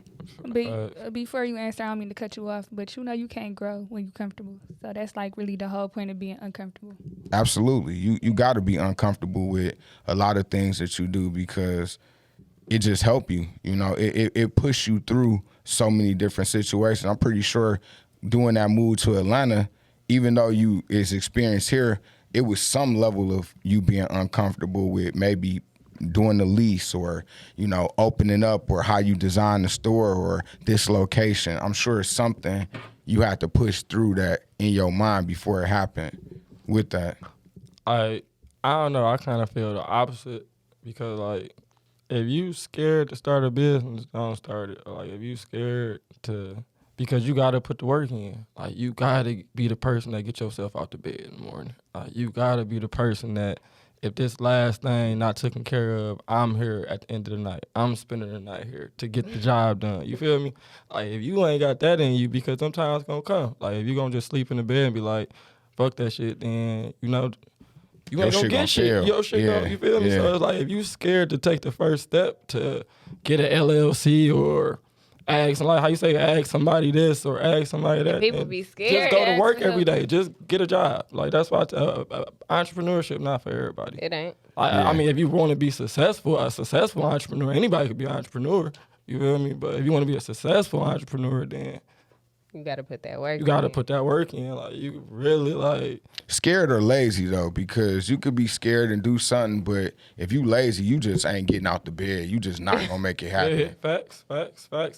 Speaker 1: before you answer, I don't mean to cut you off, but you can't grow when you're comfortable. So that's like really the whole point of being uncomfortable.
Speaker 3: Absolutely, you got to be uncomfortable with a lot of things that you do, because it just help you. It push you through so many different situations. I'm pretty sure doing that move to Atlanta, even though you is experienced here, it was some level of you being uncomfortable with maybe doing the lease, or opening up, or how you design the store, or this location. I'm sure it's something you had to push through that in your mind before it happened with that.
Speaker 4: I don't know, I kind of feel the opposite, because like, if you scared to start a business, don't start it. Like, if you scared to, because you got to put the work in. Like, you got to be the person that get yourself out the bed in the morning. You got to be the person that, if this last thing not taken care of, I'm here at the end of the night. I'm spending the night here to get the job done. You feel me? Like, if you ain't got that in you, because sometimes it's going to come. Like, if you going to just sleep in the bed and be like, fuck that shit, then, you ain't going to get shit. Your shit going, you feel me? So it's like, if you scared to take the first step to get an LLC, or ask, like how you say, ask somebody this or ask somebody that.
Speaker 2: People be scared.
Speaker 4: Just go to work every day. Just get a job. Like, that's why entrepreneurship not for everybody.
Speaker 2: It ain't.
Speaker 4: I mean, if you want to be successful, a successful entrepreneur, anybody could be an entrepreneur. You feel me? But if you want to be a successful entrepreneur, then
Speaker 2: you got to put that work in.
Speaker 4: You got to put that work in. Like, you really, like...
Speaker 3: Scared or lazy, though, because you could be scared and do something, but if you lazy, you just ain't getting out the bed. You just not going to make it happen.
Speaker 4: Yeah, facts. But,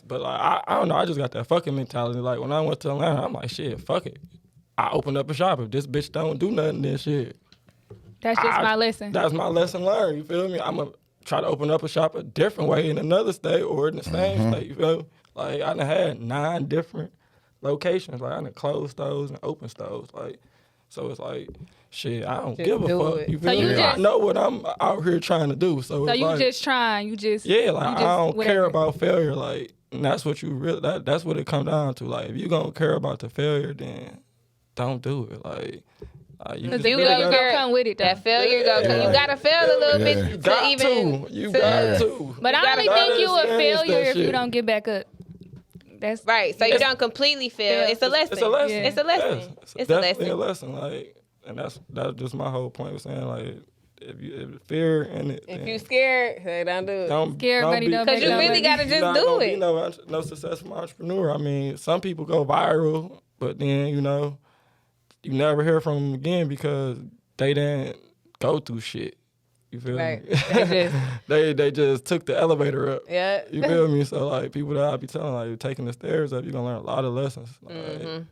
Speaker 4: like, I don't know. I just got that fucking mentality. Like, when I went to Atlanta, I'm like, shit, fuck it. I opened up a shop. If this bitch don't do nothing, then shit.
Speaker 1: That's just my lesson.
Speaker 4: That's my lesson learned. You feel me? I'm going to try to open up a shop a different way in another state or in the same state. You feel me? Like, I done had 9 different locations. Like, I done closed stores and open stores. Like, so it's like, shit, I don't give a fuck. You feel me? I know what I'm out here trying to do. So it's
Speaker 1: you
Speaker 4: like,
Speaker 1: just trying. You just
Speaker 4: yeah. Like, I don't
Speaker 1: whatever.
Speaker 4: care about failure. Like, and that's what you really. That's what it comes down to. Like, if you gonna care about the failure, then don't do it. Like,
Speaker 1: Because the failure gonna come with it, though.
Speaker 2: That failure gonna come. You gotta fail a little bit
Speaker 4: You
Speaker 2: to
Speaker 4: got
Speaker 2: even.
Speaker 4: You got to.
Speaker 1: But I only think you a failure if you don't get back up. That's
Speaker 2: Right. So you don't completely fail. It's a lesson.
Speaker 4: It's a lesson.
Speaker 1: Yeah.
Speaker 2: It's a lesson.
Speaker 4: Yes,
Speaker 2: It's a
Speaker 4: definitely
Speaker 2: lesson.
Speaker 4: Like, and that's just my whole point of saying, like, if fear in it,
Speaker 2: If you scared, hey, don't do it.
Speaker 1: Scared money don't
Speaker 2: Because
Speaker 1: make
Speaker 2: you
Speaker 1: no
Speaker 2: really
Speaker 1: money.
Speaker 2: gotta just
Speaker 4: not
Speaker 2: do
Speaker 4: gonna
Speaker 2: it.
Speaker 4: be no successful entrepreneur. I mean, some people go viral, but then you never hear from them again because they didn't go through shit. You feel
Speaker 2: Right.
Speaker 4: me? They just took the elevator up.
Speaker 2: Yeah.
Speaker 4: You feel me? So like people that I be telling, like, you're taking the stairs up, you're gonna learn a lot of lessons. Like, you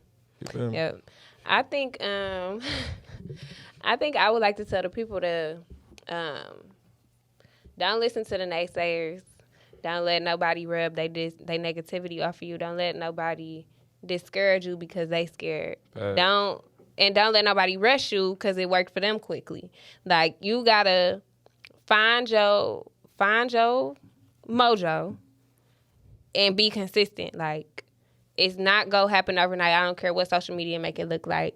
Speaker 4: feel me?
Speaker 2: Yep. I think I would like to tell the people to don't listen to the naysayers. Don't let nobody rub they negativity off of you. Don't let nobody discourage you because they scared. Don't let nobody rush you because it worked for them quickly. Like, you gotta find your mojo and be consistent. Like, it's not gonna happen overnight. I don't care what social media make it look like.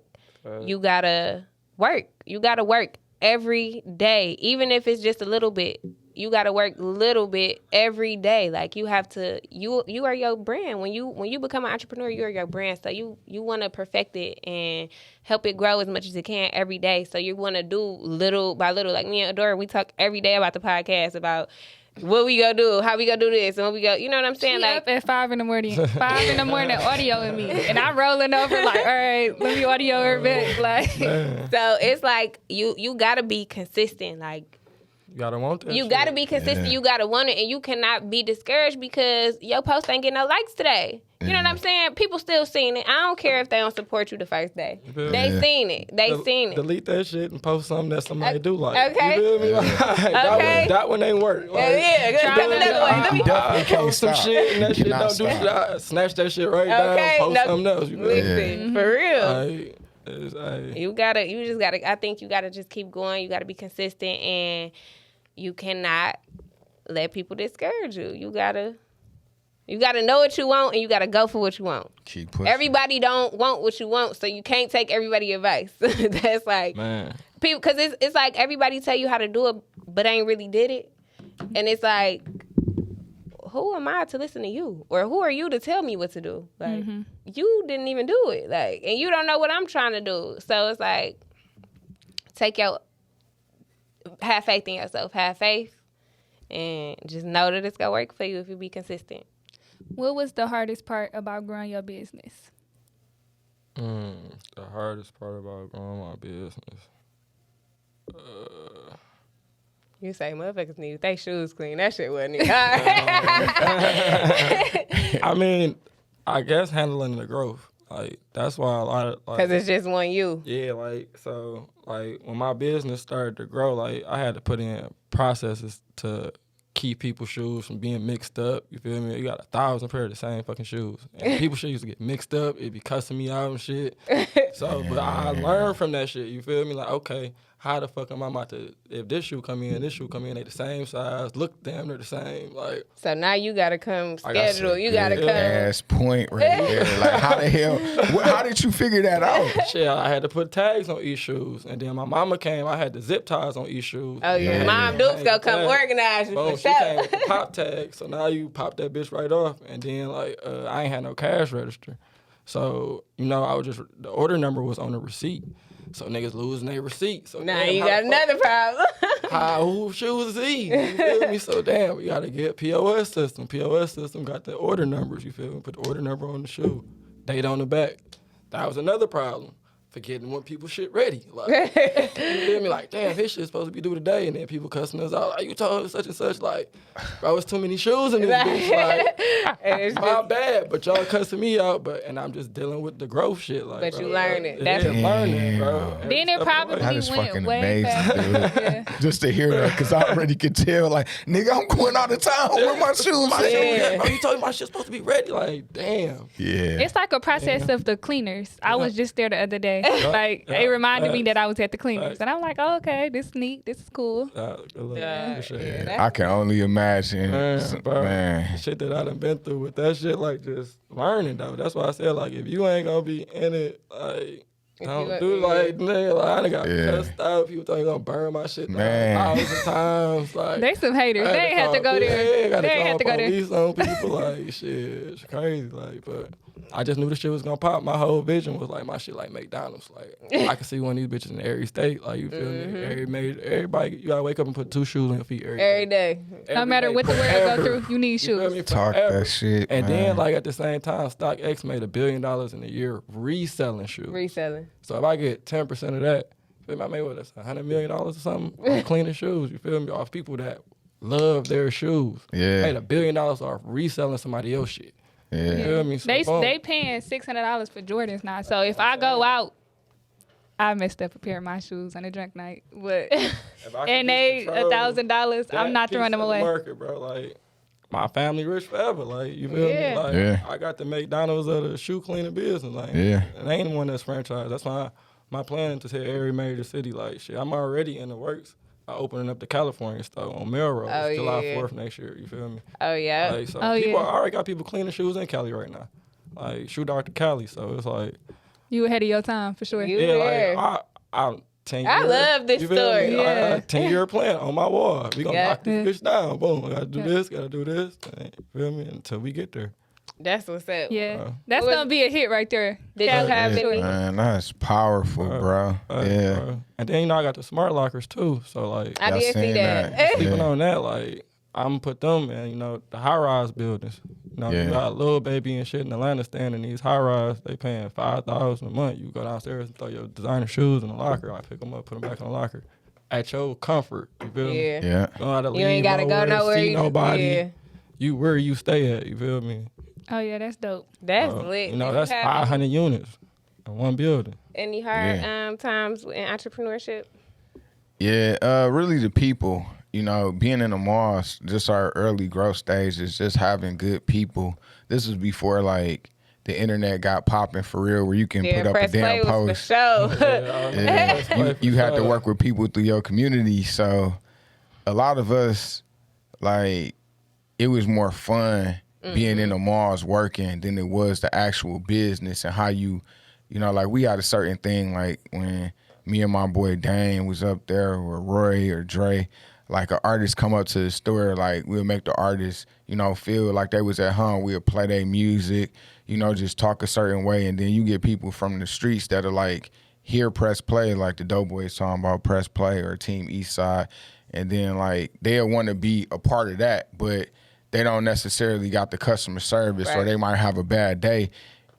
Speaker 2: You gotta work. You gotta work every day, even if it's just a little bit. You gotta work a little bit every day. Like, you have to. You are your brand. When you become an entrepreneur, you are your brand. So you want to perfect it and help it grow as much as it can every day. So you want to do little by little. Like me and Adora, we talk every day about the podcast about what we gonna do, how we gonna do this, and what we go. You know what I'm saying?
Speaker 1: She
Speaker 2: Like,
Speaker 1: up at 5 a.m. 5 a.m, audioing me, and I'm rolling over like, all right, let me audio her back. Like,
Speaker 2: so it's like you gotta be consistent. Like,
Speaker 4: You gotta want that.
Speaker 2: you
Speaker 4: shit.
Speaker 2: gotta be consistent.
Speaker 3: Yeah.
Speaker 2: You gotta want it, and you cannot be discouraged because your post ain't getting no likes today. You know what I'm saying? People still seen it. I don't care if they don't support you the first day. They seen it. They seen it.
Speaker 4: Delete that shit and post something that somebody do like.
Speaker 2: Okay.
Speaker 4: You feel me?
Speaker 2: Okay.
Speaker 4: That one ain't work. Like,
Speaker 2: Yeah, come another way. Let me
Speaker 3: You definitely can't
Speaker 4: post some
Speaker 3: stop.
Speaker 4: shit and that shit
Speaker 3: Cannot
Speaker 4: don't do
Speaker 3: stop.
Speaker 4: shit. I snatch that shit right
Speaker 2: Okay,
Speaker 4: down, post
Speaker 2: no-
Speaker 4: something else. You feel me?
Speaker 2: listen, for real.
Speaker 4: Like, it's,
Speaker 2: You just gotta. I think you gotta just keep going. You gotta be consistent, and you cannot let people discourage you. You gotta know what you want, and you gotta go for what you want.
Speaker 3: Keep pushing.
Speaker 2: Everybody don't want what you want, so you can't take everybody advice. That's like
Speaker 4: man.
Speaker 2: people, because it's like everybody tell you how to do it, but ain't really did it, and it's like, who am I to listen to you, or who are you to tell me what to do? Like, you didn't even do it, like, and you don't know what I'm trying to do. So it's like, have faith in yourself, have faith, and just know that it's gonna work for you if you be consistent.
Speaker 1: what was the hardest part about growing your business?
Speaker 4: The hardest part about growing my business.
Speaker 2: You say motherfuckers need their shoes clean. That shit wasn't even hard.
Speaker 4: I mean, I guess handling the growth. Like, that's why a lot of, like,
Speaker 2: Because it's just one you.
Speaker 4: yeah, like, so, like, when my business started to grow, like, I had to put in processes to keep people's shoes from being mixed up. You feel me? You got 1,000 pair of the same fucking shoes. And people's shoes used to get mixed up. It'd be cussing me out and shit. So, but I learned from that shit. You feel me? Like, okay, how the fuck am I about to, if this shoe come in, they the same size, look damn near the same. Like,
Speaker 2: So now you got to come
Speaker 4: I got
Speaker 2: schedule. You
Speaker 4: shit.
Speaker 2: got to come.
Speaker 3: Ass point right there. Like, how the hell? How did you figure that out?
Speaker 4: shit, I had to put tags on each shoes. And then my mama came, I had the zip ties on each shoes.
Speaker 2: Oh, yeah.
Speaker 3: Yeah.
Speaker 2: Mom Duke's going to come
Speaker 4: Tag.
Speaker 2: organize you
Speaker 4: Boom,
Speaker 2: for
Speaker 4: she came
Speaker 2: sure.
Speaker 4: with the pop tag. So now you pop that bitch right off. And then, like, I ain't had no cash register. So, I was just, the order number was on the receipt. So niggas losing their receipt. So
Speaker 2: Now
Speaker 4: damn,
Speaker 2: you
Speaker 4: how
Speaker 2: got
Speaker 4: the fuck-
Speaker 2: another problem.
Speaker 4: whose shoes is these? You feel me? So damn, we gotta get POS system. POS system got the order numbers. You feel me? Put the order number on the shoe, date on the back. That was another problem. Forgetting when people shit ready. Like, you feel me? Like, damn, his shit's supposed to be due today, and then people cussing us out. Like, you told such and such. Like, bro, it's too many shoes in this bitch. Like,
Speaker 2: And it's
Speaker 4: my
Speaker 2: just,
Speaker 4: bad, but y'all cussing me out. And I'm just dealing with the growth shit. Like,
Speaker 2: But
Speaker 4: bro,
Speaker 2: you learn it.
Speaker 4: Yeah,
Speaker 2: That's-
Speaker 4: learning, bro. Every
Speaker 1: Then it
Speaker 4: step of the way.
Speaker 1: probably
Speaker 3: That is
Speaker 1: went
Speaker 3: fucking
Speaker 1: way
Speaker 3: amazing,
Speaker 1: faster.
Speaker 3: dude.
Speaker 1: Yeah.
Speaker 3: Just to hear that, because I already could tell, like, nigga, I'm going out of town with my shoes.
Speaker 2: Yeah.
Speaker 4: Bro, you told me my shit's supposed to be ready. Like, damn.
Speaker 3: Yeah.
Speaker 1: It's like a process of the cleaners. I was just there the other day. Like, it reminded me that I was at the cleaners. And I'm like, oh, okay, this is neat. This is cool.
Speaker 4: Good luck.
Speaker 2: Yeah,
Speaker 4: For sure.
Speaker 2: yeah, that-
Speaker 3: I can only imagine.
Speaker 4: Man, bro.
Speaker 3: Man.
Speaker 4: Shit that I done been through with that shit, like, just learning, though. That's why I said, like, if you ain't gonna be in it, like, Don't do like nigga. Like, I done got cussed out. People thought you gonna burn my shit down 1,000 times. Like
Speaker 1: They some haters. They ain't have to go there.
Speaker 4: Gotta
Speaker 1: They ain't have to go there.
Speaker 4: police on people. Like shit, it's crazy. Like, but I just knew the shit was gonna pop. My whole vision was like my shit like McDonald's. Like I could see one of these bitches in every state. Like you feel me? Everybody, you gotta wake up and put 2 shoes on your feet every day.
Speaker 1: No matter what the world go through, you need shoes.
Speaker 4: Me?
Speaker 3: Talk that shit.
Speaker 4: And
Speaker 3: man.
Speaker 4: then like at the same time, StockX made $1 billion in a year reselling shoes.
Speaker 2: Reselling.
Speaker 4: So if I get 10% of that, I made what, that's $100 million or something on cleaning shoes. You feel me? Off people that love their shoes.
Speaker 3: Yeah.
Speaker 4: Made $1 billion off reselling somebody else shit.
Speaker 3: Yeah.
Speaker 4: You feel me? So
Speaker 1: They paying $600 for Jordans now. So if I go out, I messed up a pair of my shoes on a drunk night, but and they $1,000. I'm not throwing them away.
Speaker 4: Market, bro. Like my family rich forever. Like you feel me? Like I got the McDonald's of the shoe cleaning business. Like and ain't one that's franchised. That's why my plan to hit every major city. Like shit, I'm already in the works. Opening up the California store on Melrose July 4th next year. You feel me?
Speaker 2: Oh yeah.
Speaker 4: Like, so I already got people cleaning shoes in Cali right now. Like Shoe Doctorr Cali. So it's like
Speaker 1: you ahead of your time for sure.
Speaker 4: Like I'm 10 years.
Speaker 2: I love this story.
Speaker 4: I got a 10-year plan on my wall. We gonna knock this bitch down. Boom. I gotta do this. Gotta do this. You feel me? Until we get there.
Speaker 2: That's what's up.
Speaker 1: Yeah, that's gonna be a hit right there.
Speaker 2: Did you have any?
Speaker 3: Man, that's powerful, bro.
Speaker 4: Bro. And then I got the smart lockers too. So like
Speaker 2: I did see that.
Speaker 4: Sleeping on that, like I'm put them in, the high-rise buildings. You got a little baby and shit in Atlanta staying in these high-rise. They paying $5,000 a month. You go downstairs and throw your designer shoes in the locker. I pick them up, put them back in the locker. At your comfort, you feel me?
Speaker 3: Yeah.
Speaker 2: You ain't gotta go nowhere.
Speaker 4: See nobody. You where you stay at, you feel me?
Speaker 1: Oh yeah, that's dope.
Speaker 2: That's lit.
Speaker 4: That's 500 units in one building.
Speaker 2: Any hard times in entrepreneurship?
Speaker 3: Yeah, really the people. Being in the malls, just our early growth stages, just having good people. This was before like the internet got popping for real, where you can put up a damn post.
Speaker 2: For sure.
Speaker 3: You had to work with people through your community, so a lot of us, like, it was more fun being in the malls working than it was the actual business and how like we had a certain thing, like when me and my boy Dane was up there, or Roy or Dre, like an artist come up to the store, like we'll make the artist, feel like they was at home. We'll play their music, just talk a certain way. And then you get people from the streets that are like, here, press play, like the Doughboys talking about press play, or Team Eastside. And then like they'll want to be a part of that, but they don't necessarily got the customer service, or they might have a bad day.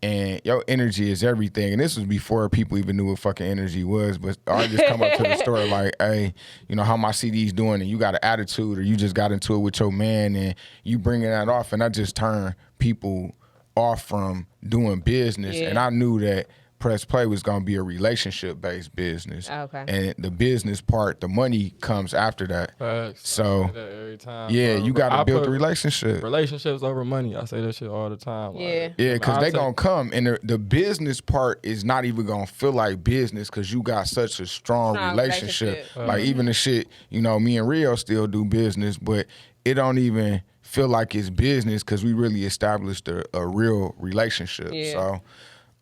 Speaker 3: And your energy is everything. And this was before people even knew what fucking energy was. But artists come up to the store like, hey, how my CD's doing? And you got an attitude, or you just got into it with your man and you bringing that off. And that just turned people off from doing business. And I knew that Press Play was going to be a relationship-based business.
Speaker 2: Okay.
Speaker 3: And the business part, the money comes after that.
Speaker 4: Facts.
Speaker 3: So,
Speaker 4: I say that every time,
Speaker 3: you got to build the relationship.
Speaker 4: Relationships over money. I say that shit all the time.
Speaker 2: Yeah.
Speaker 4: Like,
Speaker 3: because they going to come. And the business part is not even going to feel like business because you got such a strong relationship. Like, even the shit, me and Rio still do business, but it don't even feel like it's business because we really established a real relationship.
Speaker 2: Yeah.
Speaker 3: So,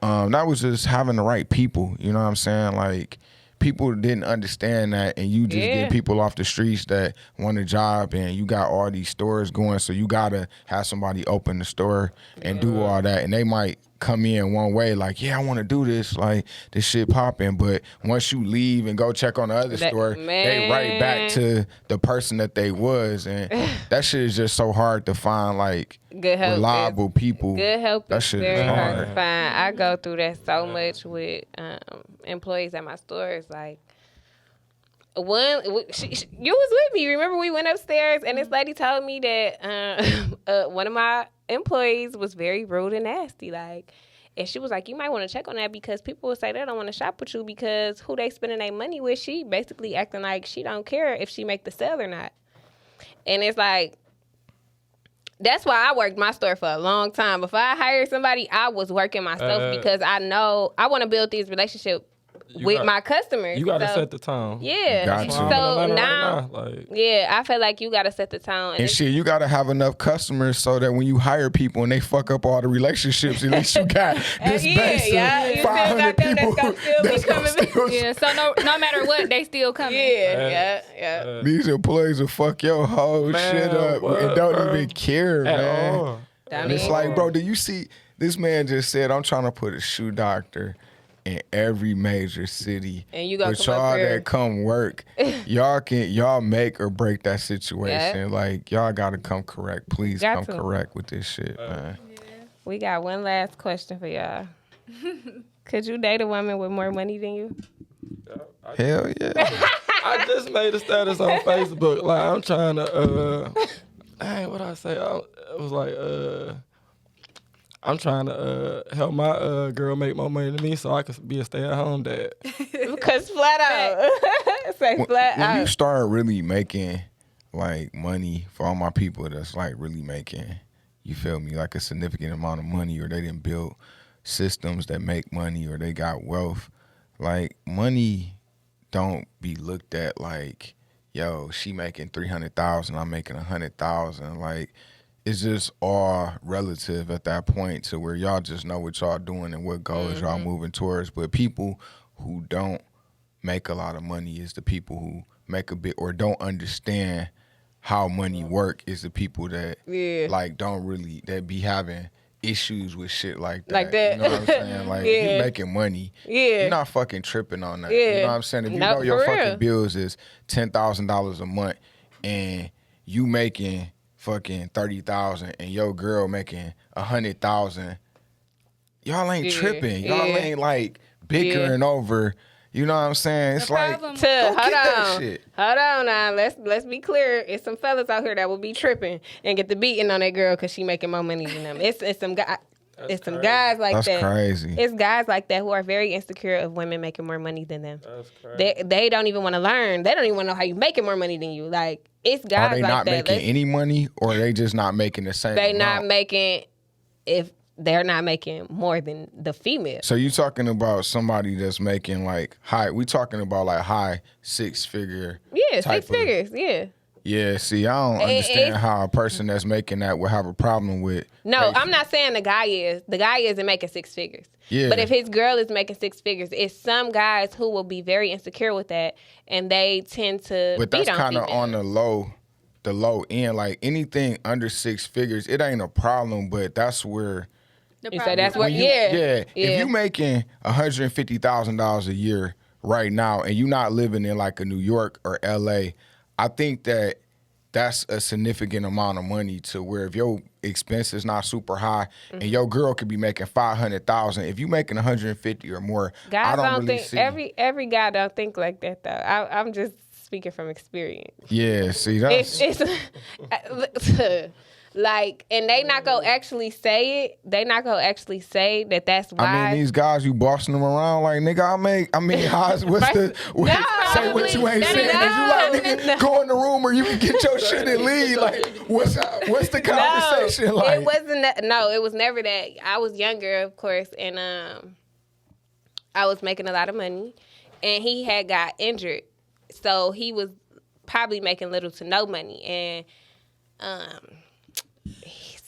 Speaker 3: that was just having the right people, you know what I'm saying? Like, people didn't understand that, and you just get people off the streets that want a job, and you got all these stores going, so you gotta have somebody open the store and do all that, and they might come in one way, like, I want to do this, like, this shit popping, but once you leave and go check on the other store, they right back to the person that they was, and that shit is just so hard to find, like,
Speaker 2: good help,
Speaker 3: reliable people.
Speaker 2: Good help
Speaker 3: that
Speaker 2: is
Speaker 3: shit
Speaker 2: very
Speaker 3: is
Speaker 2: hard to find. I go through that so much with employees at my stores. Like, you was with me. Remember we went upstairs and this lady told me that one of my employees was very rude and nasty. Like, and she was like, you might want to check on that because people will say they don't want to shop with you because who they spending their money with, she basically acting like she don't care if she make the sale or not. And it's like, that's why I worked my store for a long time. Before I hired somebody, I was working myself because I know I want to build these relationships with my customers.
Speaker 4: You got to set the tone.
Speaker 2: Yeah.
Speaker 3: Got to.
Speaker 2: So now,
Speaker 4: like,
Speaker 2: yeah, I feel like you got to set the tone.
Speaker 3: And shit, you got to have enough customers so that when you hire people and they fuck up all the relationships, at least you got this base of 500 people that's gonna still
Speaker 1: Yeah, so no matter what, they still coming.
Speaker 2: Yeah.
Speaker 3: These employees will fuck your whole shit up and don't even care, man.
Speaker 4: all.
Speaker 3: And it's like, bro, do you see? This man just said, I'm trying to put a shoe doctor in every major city.
Speaker 2: And you got
Speaker 3: with y'all that come work, y'all make or break that situation.
Speaker 2: Yeah.
Speaker 3: Like, y'all gotta come correct. Please
Speaker 2: Got
Speaker 3: come
Speaker 2: to.
Speaker 3: correct with this shit, man.
Speaker 2: We got one last question for y'all. Could you date a woman with more money than you?
Speaker 3: Hell yeah.
Speaker 4: I just made a status on Facebook. Like, I'm trying to, dang, what I say? It was like, I'm trying to help my girl make more money than me so I could be a stay-at-home dad.
Speaker 2: Because flat out. Say flat out.
Speaker 3: When you start really making, like, money for all my people that's, like, really making, you feel me, like a significant amount of money, or they didn't build systems that make money, or they got wealth, like, money don't be looked at like, yo, she making 300,000, I'm making 100,000. Like, it's just all relative at that point to where y'all just know what y'all doing and what goals y'all moving towards. But people who don't make a lot of money is the people who make a bit or don't understand how money work is the people that like don't really, that be having issues with shit like that.
Speaker 2: Like that.
Speaker 3: You know what I'm saying? Like, you making money.
Speaker 2: Yeah.
Speaker 3: You're not fucking tripping on that.
Speaker 2: Yeah.
Speaker 3: You know what I'm saying? If you
Speaker 2: No,
Speaker 3: know your
Speaker 2: for
Speaker 3: fucking
Speaker 2: real.
Speaker 3: bills is $10,000 a month and you making fucking 30,000 and your girl making 100,000, y'all ain't tripping. Y'all ain't like bickering over. You know what I'm saying? It's like,
Speaker 1: problem-
Speaker 3: don't get that
Speaker 2: Hold
Speaker 3: shit.
Speaker 2: on now. Let's be clear. It's some fellas out here that will be tripping and get the beating on that girl because she making more money than them. It's some guys. It's some guys like
Speaker 3: That's
Speaker 2: that.
Speaker 3: crazy.
Speaker 2: It's guys like that who are very insecure of women making more money than them.
Speaker 4: That's crazy.
Speaker 2: They don't even want to learn. They don't even want to know how you making more money than you. Like, it's guys
Speaker 3: Are they
Speaker 2: like
Speaker 3: not
Speaker 2: that.
Speaker 3: making any money, or are they just not making the same
Speaker 2: They
Speaker 3: amount?
Speaker 2: not making, if they're not making more than the female.
Speaker 3: So you talking about somebody that's making like we talking about like high six-figure
Speaker 2: Yeah,
Speaker 3: type
Speaker 2: six figures. Yeah.
Speaker 3: Yeah, see, I don't understand how a person that's making that would have a problem with.
Speaker 2: No, I'm not saying the guy is. The guy isn't making six figures.
Speaker 3: Yeah.
Speaker 2: But if his girl is making six figures, it's some guys who will be very insecure with that, and they tend to
Speaker 3: But
Speaker 2: beat
Speaker 3: that's
Speaker 2: on
Speaker 3: kind of
Speaker 2: females.
Speaker 3: on the low end. Like anything under six figures, it ain't a problem. But that's where.
Speaker 2: You say that's what?
Speaker 3: when you-
Speaker 2: Yeah.
Speaker 3: If you making $150,000 a year right now, and you not living in like a New York or LA, I think that that's a significant amount of money to where if your expense is not super high and your girl could be making $500,000, if you making 150 or more,
Speaker 2: Guys
Speaker 3: I don't really
Speaker 2: think
Speaker 3: see.
Speaker 2: every guy don't think like that though. I'm just speaking from experience.
Speaker 3: Yeah, see that's
Speaker 2: It's like, and they not gonna actually say it. They not gonna actually say that that's why.
Speaker 3: I mean, these guys, you bossing them around like, nigga, what's the, say what you ain't
Speaker 2: that
Speaker 3: saying.
Speaker 2: ain't-
Speaker 3: If you like, nigga, go in the room or you can get your shit and leave. Like, what's the conversation
Speaker 2: no,
Speaker 3: like?
Speaker 2: it wasn't that. No, it was never that. I was younger, of course, and I was making a lot of money, and he had got injured, so he was probably making little to no money, and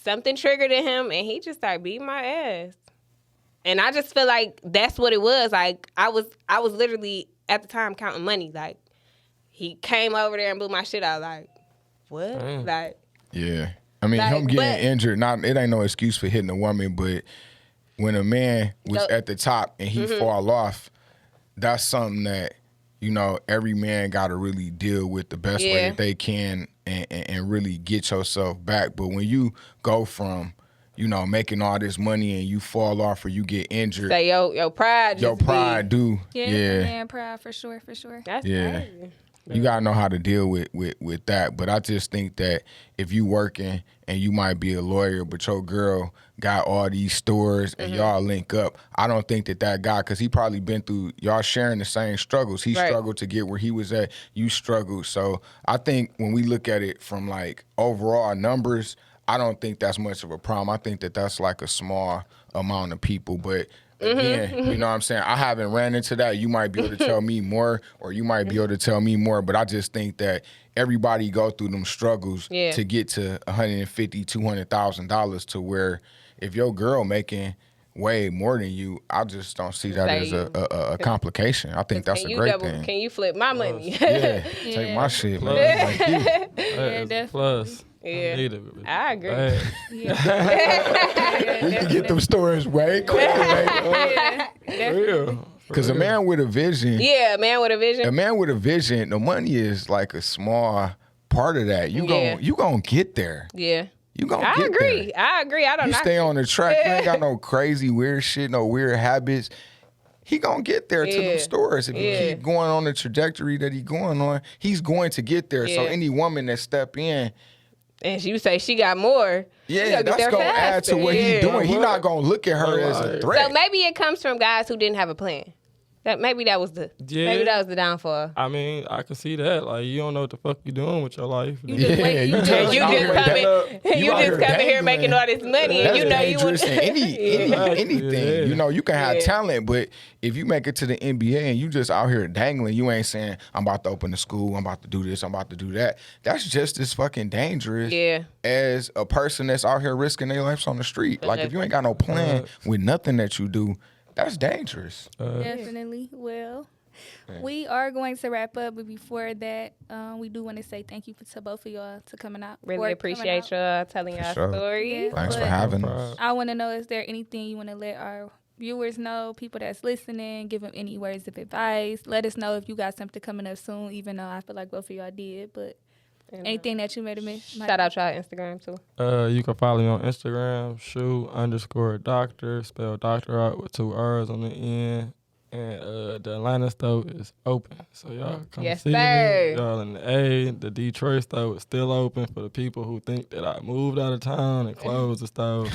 Speaker 2: something triggered in him, and he just started beating my ass. And I just feel like that's what it was. Like, I was literally at the time counting money. Like, he came over there and blew my shit out. Like, what? Like,
Speaker 3: Yeah. I mean,
Speaker 2: Like,
Speaker 3: him getting
Speaker 2: but-
Speaker 3: injured, it ain't no excuse for hitting a woman, but when a man was at the top and he fall off, that's something that, you know, every man got to really deal with the best way that they can and really get yourself back. But when you go from, you know, making all this money and you fall off or you get injured,
Speaker 2: say, your pride
Speaker 3: your
Speaker 2: just
Speaker 3: pride do.
Speaker 1: Yeah, man, pride for sure.
Speaker 2: That's
Speaker 3: Yeah.
Speaker 2: crazy.
Speaker 3: You gotta know how to deal with that. But I just think that if you working and you might be a lawyer, but your girl got all these stores and y'all link up, I don't think that guy, because he probably been through, y'all sharing the same struggles. He struggled to get where he was at. You struggled. So I think when we look at it from like overall numbers, I don't think that's much of a problem. I think that that's like a small amount of people. But Again, you know what I'm saying? I haven't ran into that. You might be able to tell me more, or you might be able to tell me more, but I just think that everybody go through them struggles to get to $150,000, $200,000 to where if your girl making way more than you, I just don't see that as a complication. I think that's a great thing.
Speaker 2: Can you flip my money?
Speaker 3: Take my shit, man. Like you.
Speaker 1: Yeah, definitely.
Speaker 4: Plus.
Speaker 2: Yeah, I agree.
Speaker 3: We can get them stories way quicker.
Speaker 4: Real.
Speaker 3: Because a man with a vision.
Speaker 2: Yeah, a man with a vision.
Speaker 3: A man with a vision, the money is like a small part of that. You gonna get there.
Speaker 2: Yeah.
Speaker 3: You gonna
Speaker 2: I
Speaker 3: get
Speaker 2: agree.
Speaker 3: there.
Speaker 2: I agree. I don't know.
Speaker 3: You stay on the track. You ain't got no crazy weird shit, no weird habits. He gonna get there to them stores. If you keep going on the trajectory that he going on, he's going to get there. So any woman that step in,
Speaker 2: and you say she got more,
Speaker 3: that's gonna add to what he's doing. He not gonna look at her as a threat.
Speaker 2: So maybe it comes from guys who didn't have a plan. Maybe that was the downfall.
Speaker 4: I mean, I can see that. Like, you don't know what the fuck you doing with your life.
Speaker 1: You just
Speaker 2: come in here making all this money, and you know you want
Speaker 3: anything. You know, you can have talent, but if you make it to the NBA and you just out here dangling, you ain't saying, I'm about to open a school, I'm about to do this, I'm about to do that. That's just as fucking dangerous as a person that's out here risking their lives on the street. Like, if you ain't got no plan with nothing that you do, that's dangerous.
Speaker 1: Definitely. Well, we are going to wrap up, but before that, we do want to say thank you to both of y'all for coming out.
Speaker 2: Really appreciate y'all telling our story.
Speaker 3: Thanks for having us.
Speaker 1: I want to know, is there anything you want to let our viewers know, people that's listening, give them any words of advice? Let us know if you got something coming up soon, even though I feel like both of y'all did, but anything that you made a miss?
Speaker 2: Shout out y'all Instagram too.
Speaker 4: You can follow me on Instagram, Shoe_Doctorr, spell doctor out with 2 R's on the end. And the Atlanta store is open. So y'all come see me. Y'all in the A. The Detroit store is still open for the people who think that I moved out of town and closed the store.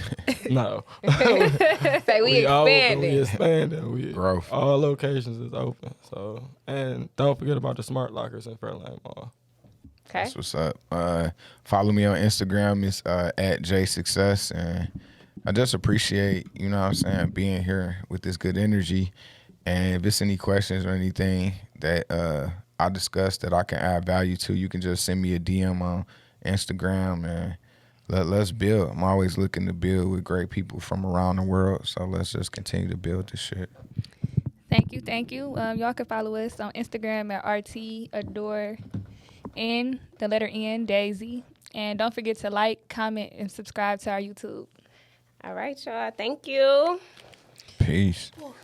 Speaker 4: No.
Speaker 2: Say we expanding.
Speaker 4: We expanding.
Speaker 3: Growth.
Speaker 4: All locations is open. So, and don't forget about the smart lockers in Fairlane Mall.
Speaker 2: Okay.
Speaker 3: That's what's up. Follow me on Instagram. It's at Jay Success. And I just appreciate, you know what I'm saying, being here with this good energy. And if it's any questions or anything that I discussed that I can add value to, you can just send me a DM on Instagram and let's build. I'm always looking to build with great people from around the world. So let's just continue to build this shit.
Speaker 1: Thank you. Y'all can follow us on Instagram at RT_Adore N, the letter N, Daisy. And don't forget to like, comment, and subscribe to our YouTube.
Speaker 2: All right, y'all. Thank you.
Speaker 3: Peace.
Speaker 5: Ooh.